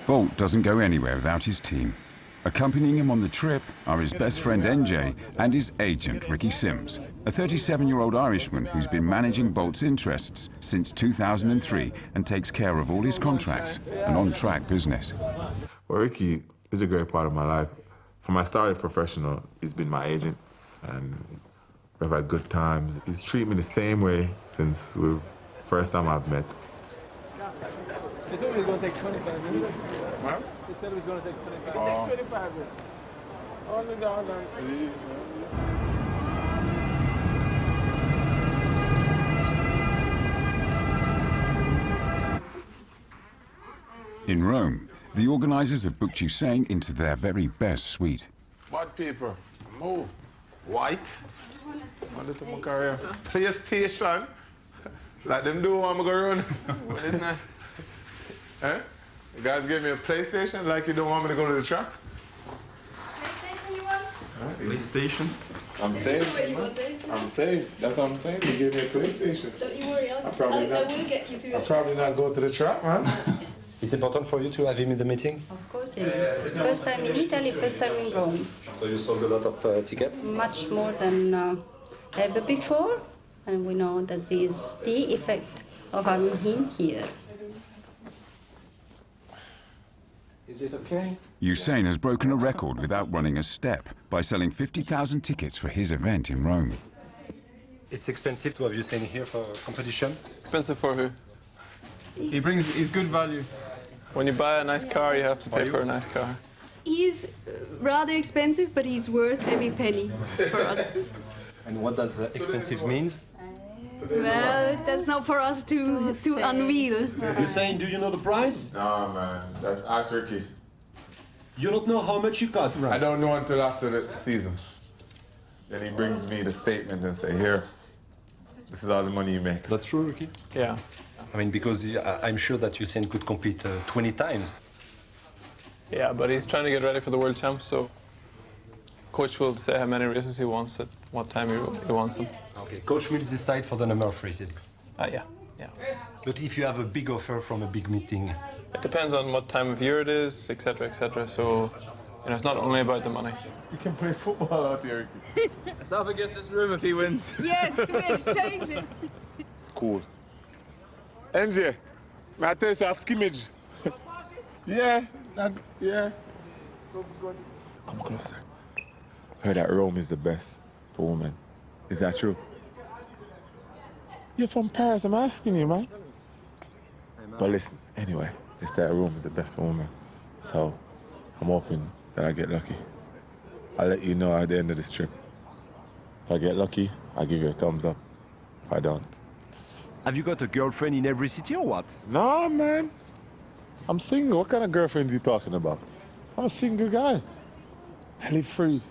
Bolt doesn't go anywhere without his team. Accompanying him on the trip are his best friend NJ and his agent Ricky Sims, a 37-year-old Irishman who's been managing Bolt's interests since 2003 and takes care of all his contracts and on-track business. Well, Ricky is a great part of my life. From I started professional, he's been my agent, and we've had good times. He's treated me the same way since the first time I've met. He told me it was going to take 25 minutes. Huh? He said it was going to take 25 Oh. minutes. 25 minutes. On the dog and see. In Rome, the organisers have booked Usain into their very best suite. What people? Move. White. A little more career. PlayStation. Like them do when I'm going to run. It's nice. Eh? You guys gave me a PlayStation like you don't want me to go to the track? PlayStation you want? PlayStation? I'm saying. I'm saying. That's what I'm saying. You gave me a PlayStation. Don't you worry, I will get you to I'll probably not go to the track, man. It's important for you to have him in the meeting? Of course it is. First time in Italy, first time in Rome. So you sold a lot of tickets? Much more than ever before. And we know that this is the effect of having him here. Is it okay? Usain has broken a record without running a step by selling 50,000 tickets for his event in Rome. It's expensive to have Usain here for competition? Expensive for who? He's good value. When you buy a nice car, you have to pay for a nice car. He's rather expensive, but he's worth every penny for us. And what does expensive mean? Well, that's not for us to unveil. Usain, do you know the price? No, man. That's ask Ricky. You don't know how much you cost, right? I don't know until after the season. Then he brings me the statement and say, here, this is all the money you make. That's true, Ricky? Yeah. I mean, because I'm sure that Usain could compete 20 times. Yeah, but he's trying to get ready for the World Champs, so coach will say how many races he wants at what time he wants them. Okay, coach will decide for the number of races. Yeah. But if you have a big offer from a big meeting? It depends on what time of year it is, etc., etc. So, it's not only about the money. You can play football out here, Ricky. Let's have against this room if he wins. Yes, we're exchanging. It's cool. NJ, may I tell you a skimmage? Yeah. Come closer. Heard that Rome is the best for women. Is that true? You're from Paris, I'm asking you, man. But listen, anyway, they say that Rome is the best for women. So, I'm hoping that I get lucky. I'll let you know at the end of this trip. If I get lucky, I'll give you a thumbs up. If I don't. Have you got a girlfriend in every city or what? No, man. I'm single. What kind of girlfriends are you talking about? I'm a single guy. I live free.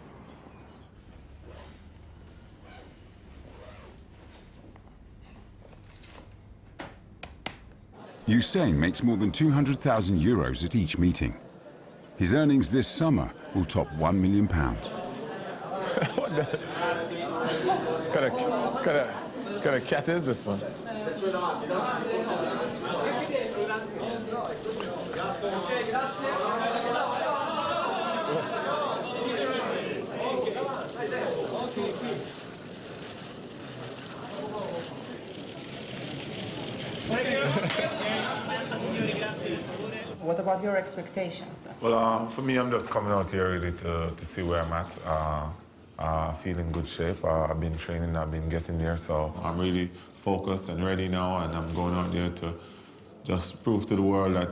Usain makes more than 200,000 euros at each meeting. His earnings this summer will top £1 million. What the? What kind of cat is this one? What about your expectations? Well, for me, I'm just coming out here really to see where I'm at. I feel in good shape. I've been training, I've been getting there, so I'm really focused and ready now, and I'm going out there to just prove to the world that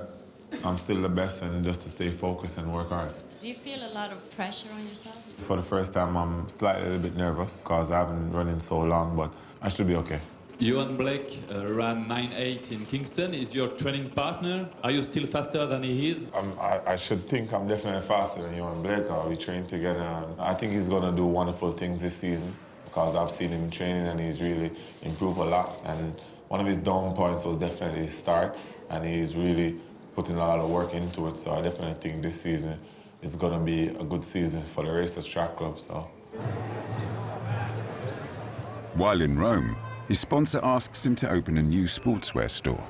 I'm still the best and just to stay focused and work hard. Do you feel a lot of pressure on yourself? For the first time, I'm slightly a little bit nervous because I haven't run in so long, but I should be okay. Johan Blake ran 9.8 in Kingston. Is your training partner? Are you still faster than he is? I should think I'm definitely faster than Johan Blake. We train together, and I think he's going to do wonderful things this season because I've seen him training and he's really improved a lot. And one of his down points was definitely his start, and he's really putting a lot of work into it. So I definitely think this season is going to be a good season for the Racers Track Club. So. While in Rome, his sponsor asks him to open a new sportswear store.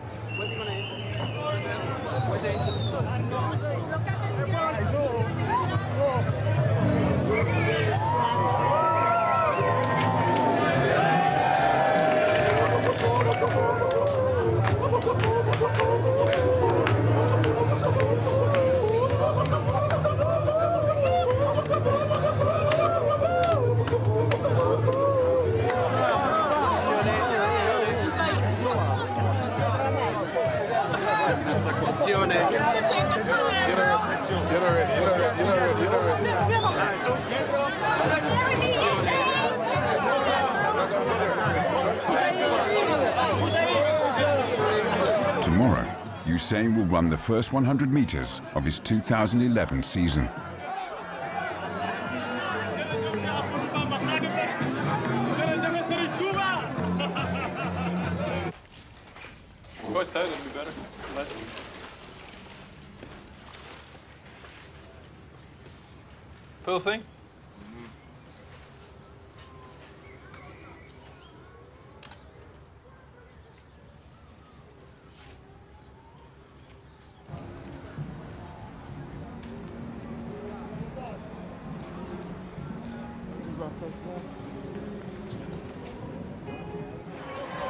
Tomorrow, Usain will run the first 100 meters of his 2011 season. Go outside, it'll be better. Full thing?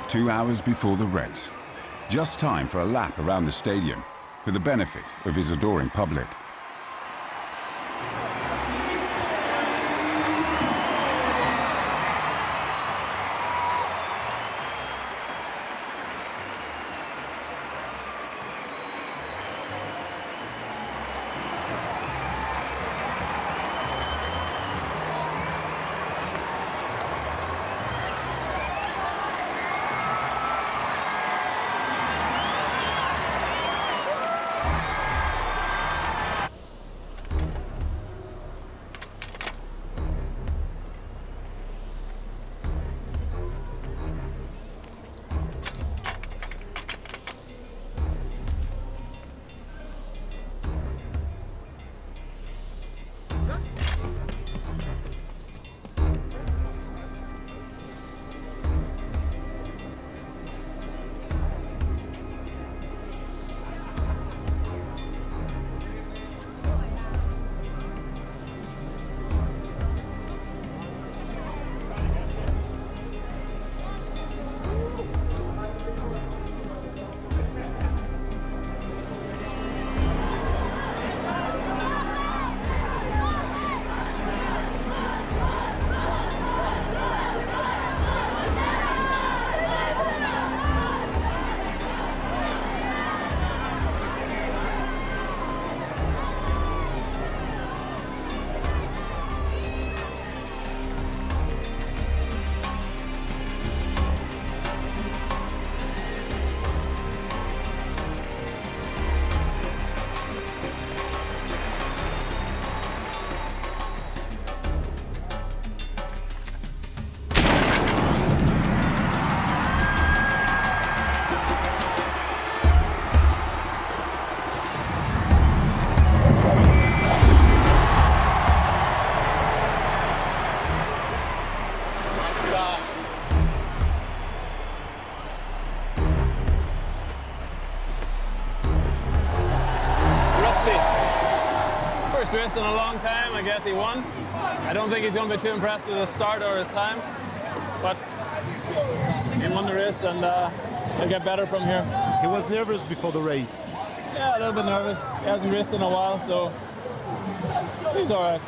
Two hours before the race, just time for a lap around the stadium for the benefit of his adoring public. First race in a long time, I guess he won. I don't think he's going to be too impressed with his start or his time, but he won the race and he'll get better from here. He was nervous before the race. Yeah, a little bit nervous. He hasn't raced in a while, so he's all right.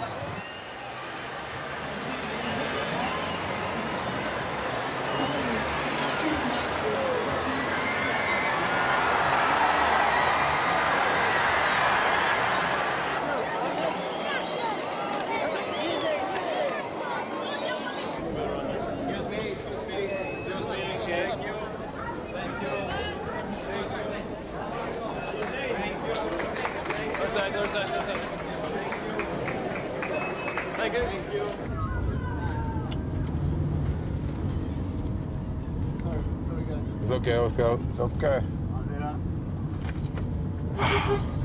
It's okay, Oscar. It's okay.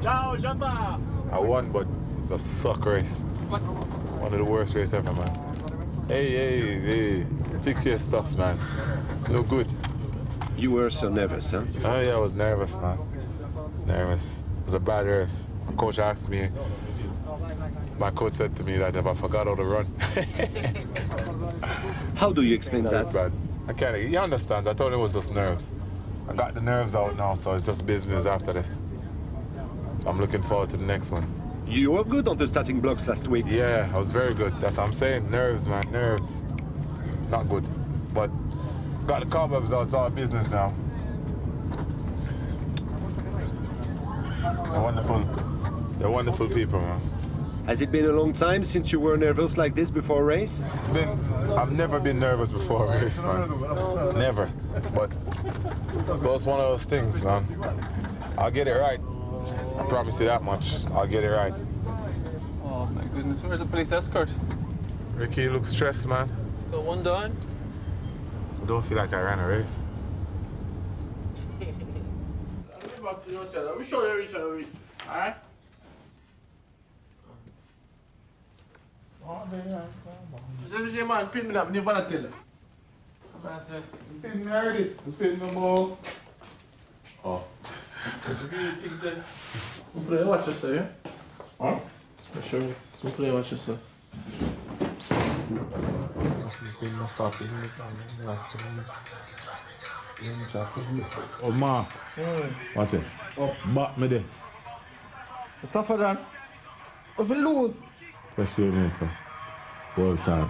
Ciao, Jumpa! I won, but it's a suck race. One of the worst races ever, man. Hey, fix your stuff, man. It's no good. You were so nervous, huh? Oh, yeah, I was nervous, man. I was nervous. It was a bad race. My coach asked me, my coach said to me that if I forgot how to run. How do you explain that? Bad. I can't, he understands. I thought it was just nerves. I got the nerves out now, so it's just business after this. So I'm looking forward to the next one. You were good on the starting blocks last week. Yeah, I was very good. That's what I'm saying. Nerves, man, nerves. It's not good. But got the cobwebs out, it's all business now. They're wonderful people, man. Has it been a long time since you were nervous like this before a race? I've never been nervous before a race, man. Never. But, so it's one of those things, man. I'll get it right. I promise you that much. I'll get it right. Oh my goodness, where's the police escort? Ricky, you look stressed, man. Got one down. I don't feel like I ran a race. Back to the hotel. We show you each other, alright? Just man, pin me up, never tell her. I said, pin me already. Pin me more. Oh. You play watch yourself, yeah? Huh? Sure. You play watch yourself. Oh, ma. Watch it. Oh, back me there. What's up for that? If you lose. Especially when it's world time.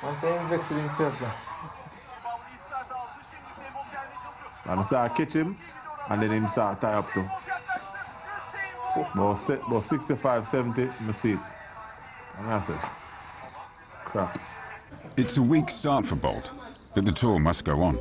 I'm saying vex with himself. I'm start catch him, and then him start tie up too. About 65, 70, I see it. And that's it. Crap. It's a weak start for Bolt, but the tour must go on.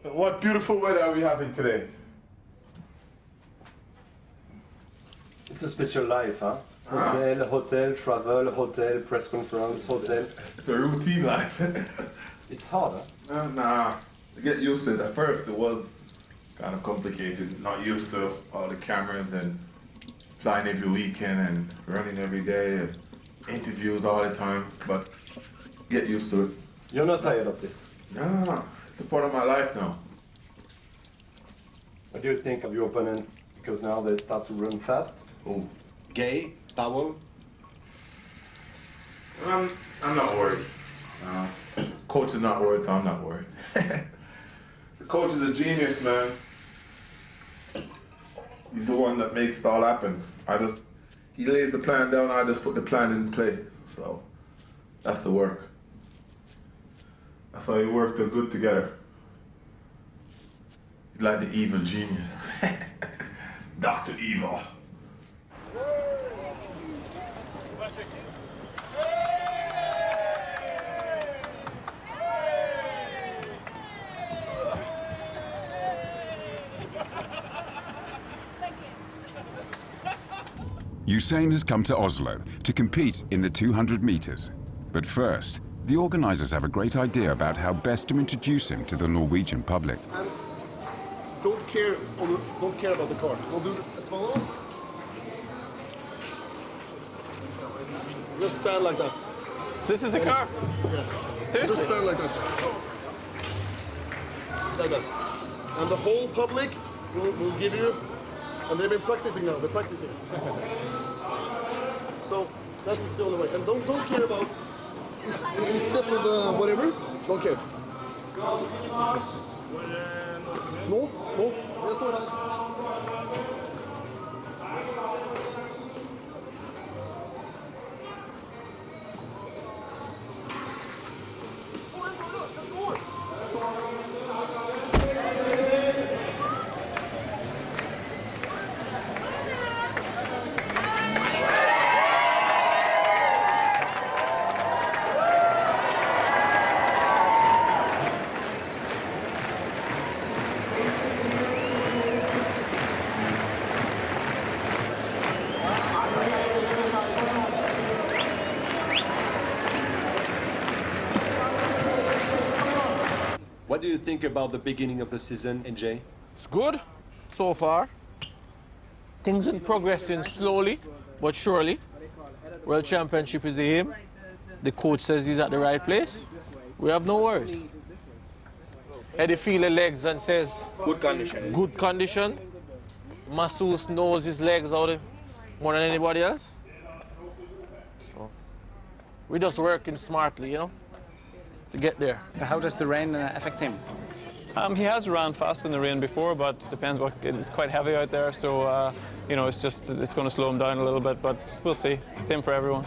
What beautiful weather are we having today? It's a special life, huh? Hotel, travel, hotel, press conference, hotel. It's a routine life. It's hard, huh? Nah, to get used to it. At first it was kind of complicated, not used to all the cameras and flying every weekend and running every day and interviews all the time, but get used to it. You're not tired of this? No, it's a part of my life now. What do you think of your opponents? Because now they start to run fast. Oh. Gay, Powell. I'm not worried. Coach is not worried, so I'm not worried. The coach is a genius, man. He's the one that makes it all happen. He lays the plan down, I just put the plan in play. So, that's the work. That's how we work good together. He's like the evil genius. Dr. Evil. Usain has come to Oslo to compete in the 200 meters. But first, the organizers have a great idea about how best to introduce him to the Norwegian public. And don't care about the car. We'll do as follows. Just stand like that. This is a car? Yeah. Seriously? Just stand like that. Like that. And the whole public will give you, and they've been practicing now, they're practicing. So that's just the only way. And don't care about if you step with whatever, don't care. No, there's no hand. do you think about the beginning of the season, NJ? It's good so far. Things are progressing slowly but surely. World Championship is the aim. The coach says he's at the right place. We have no worries. Eddie feel the legs and says, good condition. Good condition. Masseuse knows his legs more than anybody else. So we're just working smartly, you know, to get there. How does the rain affect him? He has run fast in the rain before, but it depends. It's quite heavy out there, so you know, it's going to slow him down a little bit. But we'll see. Same for everyone.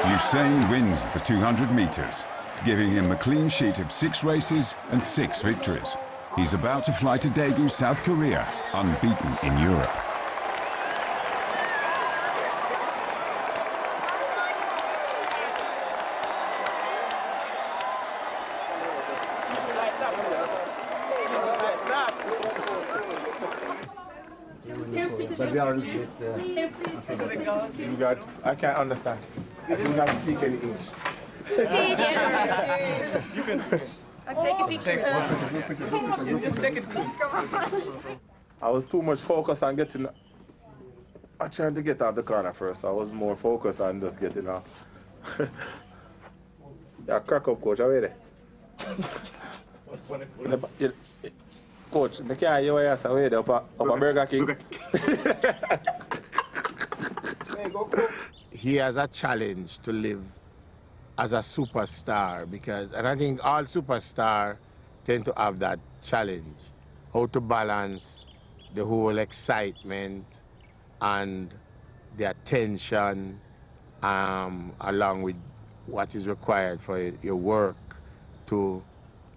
Usain wins the 200 meters, giving him a clean sheet of 6 races and 6 victories. He's about to fly to Daegu, South Korea, unbeaten in Europe. I can't understand. I do not speak any English. You can take a picture. Just take it quick. I was too much focused on getting. I tried to get out the corner first. I was more focused on just getting off. Yeah, crack up, coach. How are you? Coach, I can't hear what you say up a Burger King. He has a challenge to live as a superstar because, and I think all superstars tend to have that challenge, how to balance the whole excitement and the attention along with what is required for your work to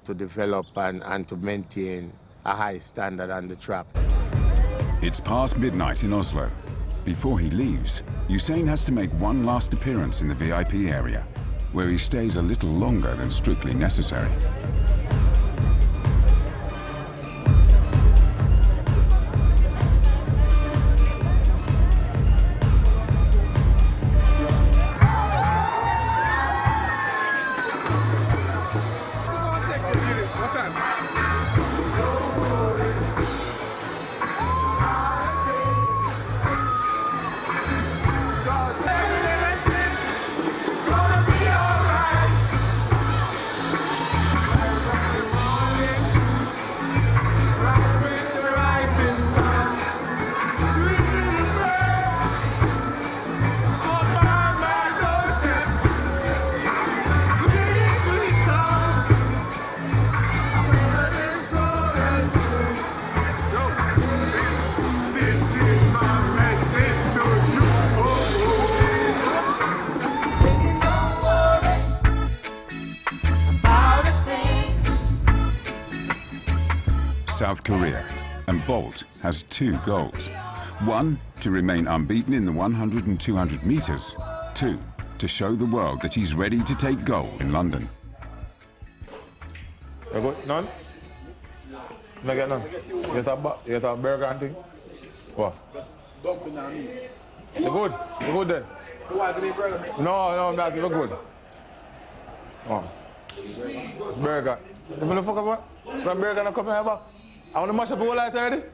develop and to maintain a high standard on the track. It's past midnight in Oslo. Before he leaves, Usain has to make one last appearance in the VIP area, where he stays a little longer than strictly necessary. South Korea, and Bolt has 2 goals. 1, to remain unbeaten in the 100 and 200 meters. 2, to show the world that he's ready to take gold in London. You got none? No get none. You get a burger and thing? What? You good? You good then? No, that's not good. Oh. It's burger. You wanna fuck about? That burger not come in your box. I want to mash up the whole light already.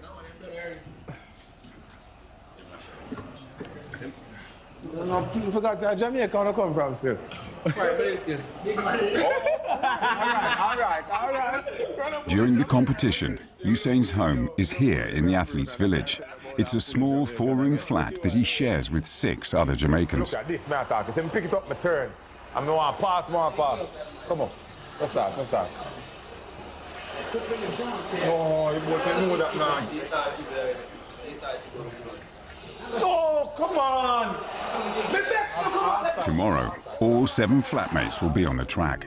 No, people forgot that Jamaica wanna come from still. Right, but it's good. All right. During the competition, Usain's home is here in the athletes' village. It's a small 4-room flat that he shares with 6 other Jamaicans. Look at this, man, talk. You pick it up my turn. I'm going to pass. Come on, let's start. No, you both know that now. No, come on! Tomorrow, all 7 flatmates will be on the track.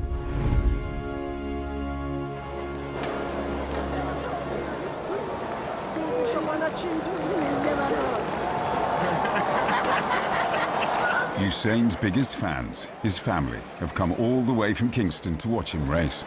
Usain's biggest fans, his family, have come all the way from Kingston to watch him race.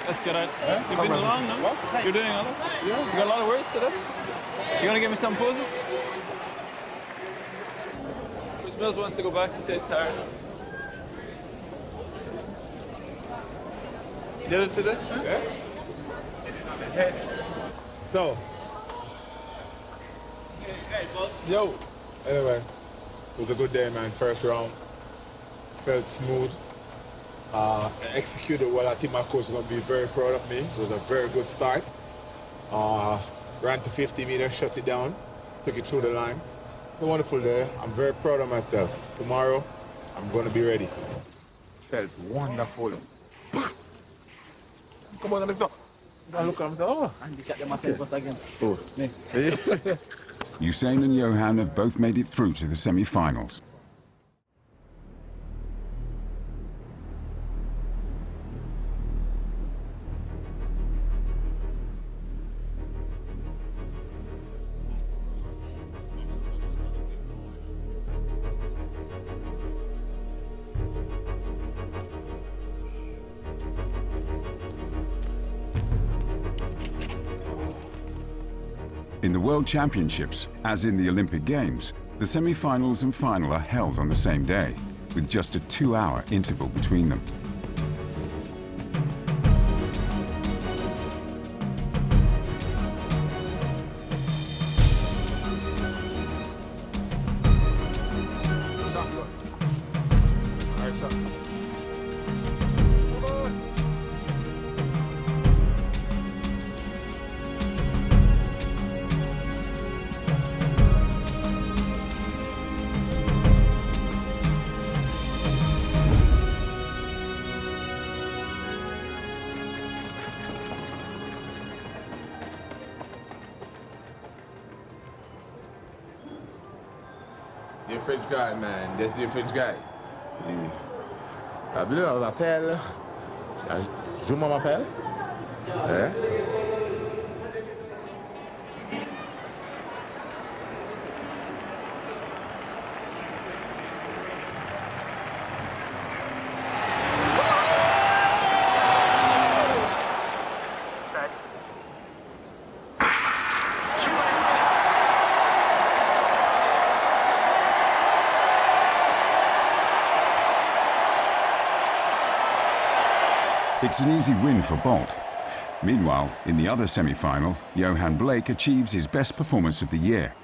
Let's get out. You've been along, no? What? You're doing all this? Yeah. You got a lot of words today? You gonna give me some poses? Coach Mills wants to go back, he says he's tired. You did it today? Huh? Yeah. So. Hey, Bolt. Yo. Anyway, it was a good day, man. First round. Felt smooth. Executed well. I think my coach is going to be very proud of me. It was a very good start. Ran to 50 meters, shut it down, took it through the line. It's a wonderful day. I'm very proud of myself. Tomorrow, I'm going to be ready. Felt wonderful. Come on, let's go. I look at myself. Oh, handicap myself again. Oh. Usain and Johan have both made it through to the semi-finals. In the World Championships, as in the Olympic Games, the semi-finals and final are held on the same day, with just a 2-hour interval between them. C'est un French guy, man. That's your French guy. Bleu, on m'appelle. Je m'appelle. Hein? It's an easy win for Bolt. Meanwhile, in the other semi-final, Johan Blake achieves his best performance of the year.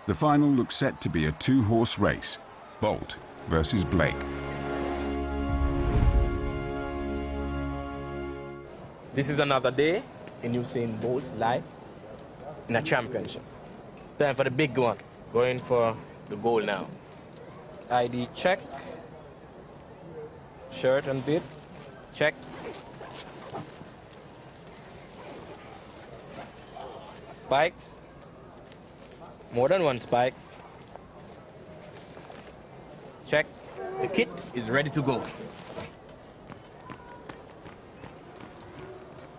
The final looks set to be a 2-horse race, Bolt versus Blake. This is another day in Usain Bolt's life in a championship. It's time for the big one, going for the goal now. ID check, shirt and bib, check. Spikes, more than one spikes. Check, the kit is ready to go.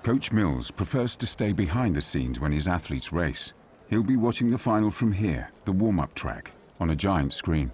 Coach Mills prefers to stay behind the scenes when his athletes race. He'll be watching the final from here, the warm-up track, on a giant screen.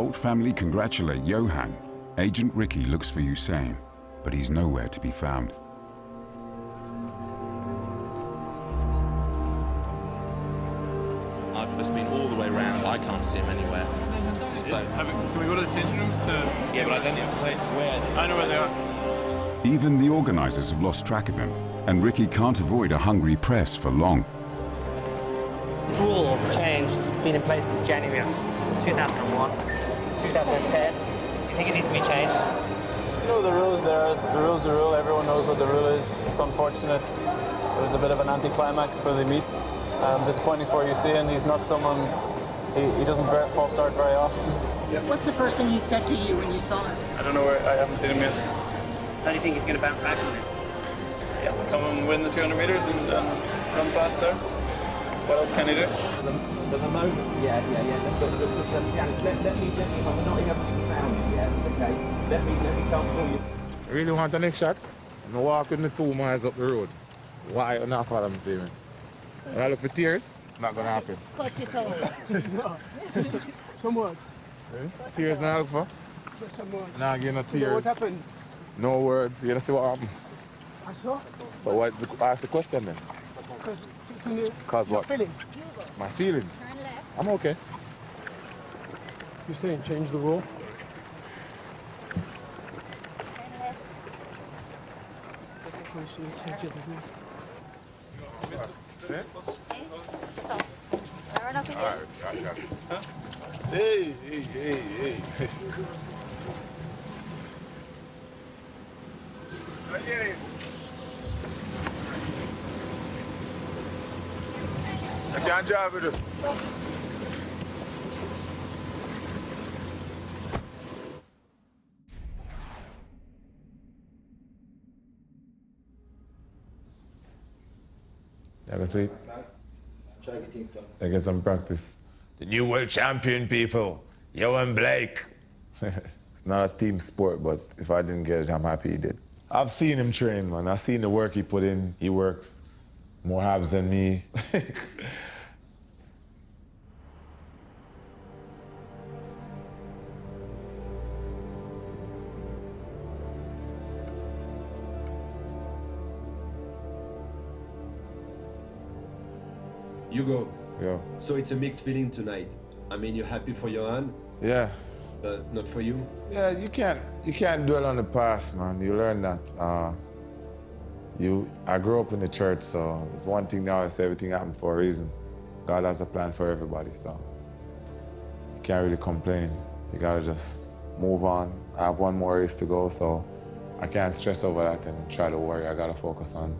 Bolt family congratulate Johan, Agent Ricky looks for Usain, but he's nowhere to be found. I've just been all the way around. I can't see him anywhere. Can we go to the changing rooms to... Yeah, but I don't know where. I know where they are. Even the organisers have lost track of him, and Ricky can't avoid a hungry press for long. This rule changed. It's been in place since January of 2001, 2010. Do you think it needs to be changed? No, the rule's there. The rule's the rule. Everyone knows what the rule is. It's unfortunate. It was a bit of an anticlimax for the meet. Disappointing for Usain. He's not someone... He doesn't false start very often. What's the first thing he said to you when you saw him? I don't know where... I haven't seen him yet. How do you think he's going to bounce back from this? He has to come and win the 200 metres and run faster. What else can he do? The moment, yeah. Let me I'm not enough found. Yeah, okay. Let me come for you. Really want the next shot? I'm walking the 2 miles up the road. Why not follow me, see me? When I look for tears, it's not gonna happen. Cut it off. Some words. Tears not look for? Just some words. Nah, get no tears. What happened? No words. You see what happened? I saw. So ask the question then. Cause what? Feelings. My feelings? I'm okay. You're saying change the rule? Hey. I can't drive with it. Have a sleep. Try to get things up. I get some practice. The new world champion, people. Johan Blake. It's not a team sport, but if I didn't get it, I'm happy he did. I've seen him train, man. I've seen the work he put in. He works more abs than me. You go. Yeah. So it's a mixed feeling tonight. I mean, you're happy for Johan. Yeah. But not for you. Yeah, you can't dwell on the past, man. You learn that. I grew up in the church, so it's one thing now is everything happened for a reason. God has a plan for everybody, so you can't really complain. You gotta just move on. I have one more race to go, so I can't stress over that and try to worry. I gotta focus on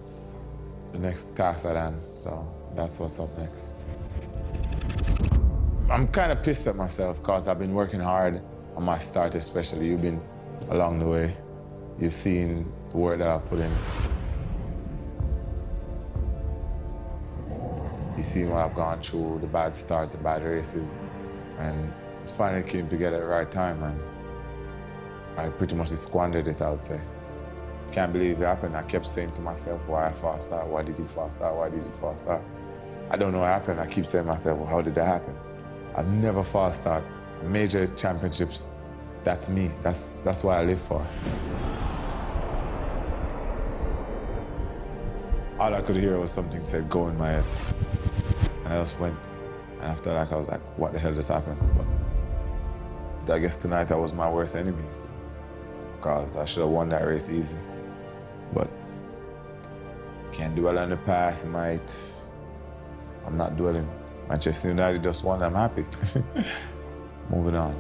the next task at hand, so that's what's up next. I'm kind of pissed at myself because I've been working hard on my start especially. You've been along the way. You've seen the work that I've put in. You've seen what I've gone through, the bad starts, the bad races, and it finally came together at the right time, and I pretty much squandered it, I would say. Can't believe it happened. I kept saying to myself, why I fast start? Why did you fast start? Why did you fast start? I don't know what happened. I keep saying to myself, well, how did that happen? I've never fast started. Major championships, that's me. That's what I live for. All I could hear was something said, go in my head. And I just went. And after that, I was like, what the hell just happened? But I guess tonight I was my worst enemy. Because I should have won that race easy. But can't dwell on the past, mate. I'm not dwelling. Manchester United just won, I'm happy. Moving on.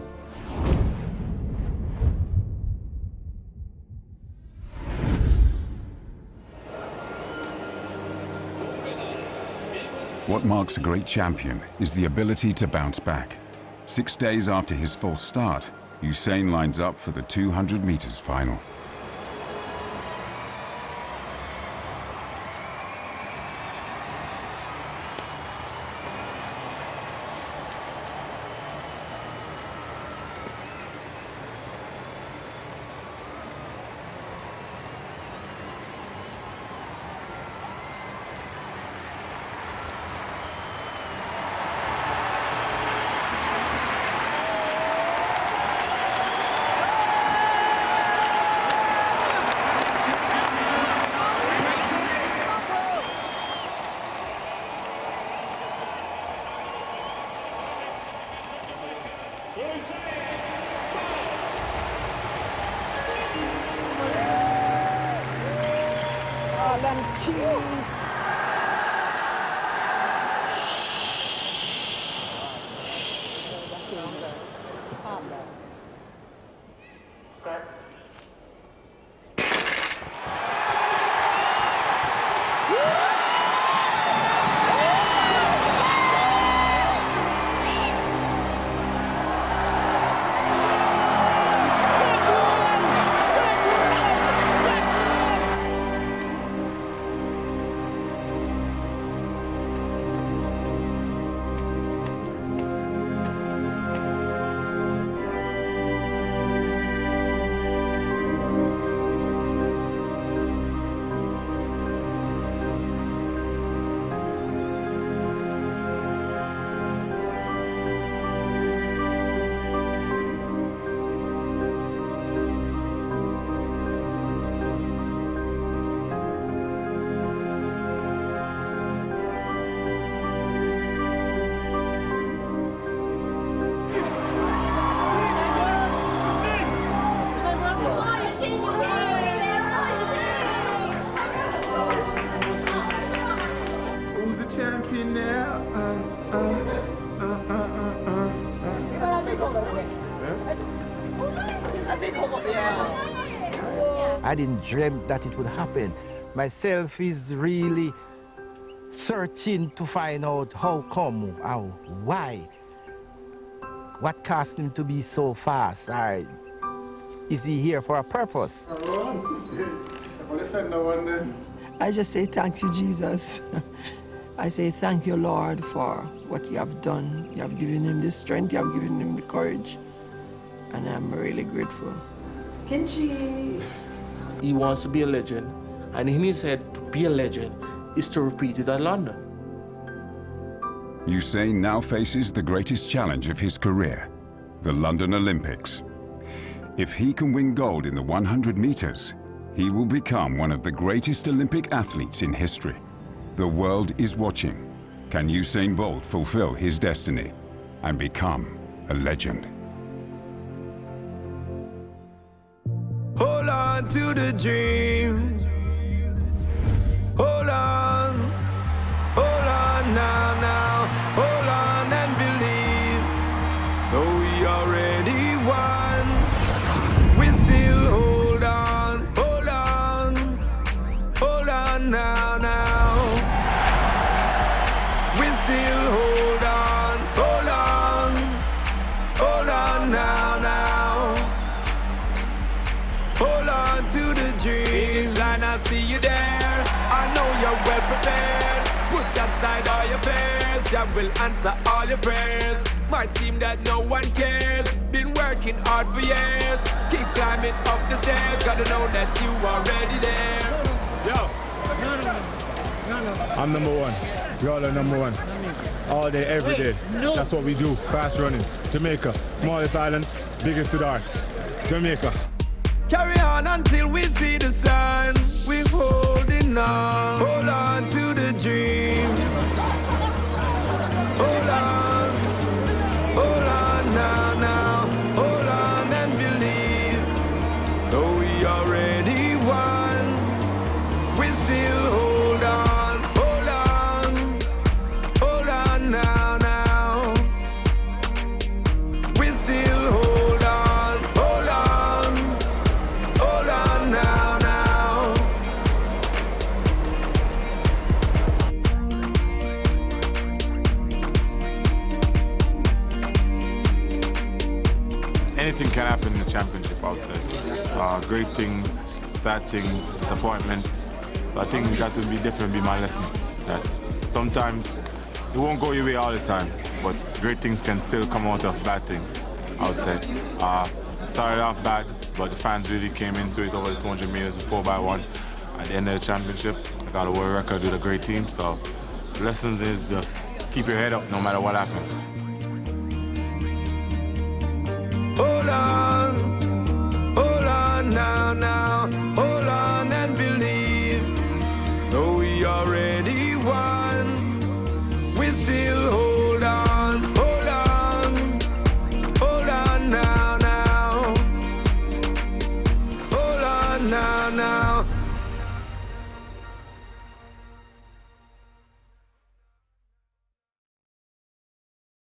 What marks a great champion is the ability to bounce back. 6 days after his false start, Usain lines up for the 200 meters final. Yankee. Who's the champion now? I didn't dream that it would happen. Myself is really searching to find out how come, how, why, what caused him to be so fast. Is he here for a purpose? I just say thank you, Jesus. I say thank you, Lord, for what you have done. You have given him the strength, you have given him the courage, and I'm really grateful. Kenshi! He wants to be a legend, and in his head, to be a legend is to repeat it at London. Usain now faces the greatest challenge of his career, the London Olympics. If he can win gold in the 100 meters, he will become one of the greatest Olympic athletes in history. The world is watching. Can Usain Bolt fulfill his destiny and become a legend? Hold on to the dream. Hold on now, now. Hold on and believe. Though we already won, we still hold on now, now. We still hold on now, now. Hold on to the dreams, and I see you there. I know you're well prepared. Put aside all your fears, Jah will answer all your prayers. Might seem that no one cares. Been working hard for years. Keep climbing up the stairs. Gotta know that you are already there. Yo! I'm number one. We all are number one. All day, every day. That's what we do. Fast running. Jamaica. Smallest island, biggest to the heart. Jamaica. Carry on until we see the sun. We're holding on. Hold on to the dream. Hold on now, now. Hold on and believe. Though we already won, we still hold on now, now. We still hold on now, now. Anything can happen in the championship outside. Great things, sad things, disappointment. So I think that will definitely be my lesson. That sometimes it won't go your way all the time, but great things can still come out of bad things outside. Started off bad, but the fans really came into it over the 200 meters, 4x1. At the end of the championship, I got a world record with a great team. So the lesson is just keep your head up no matter what happens.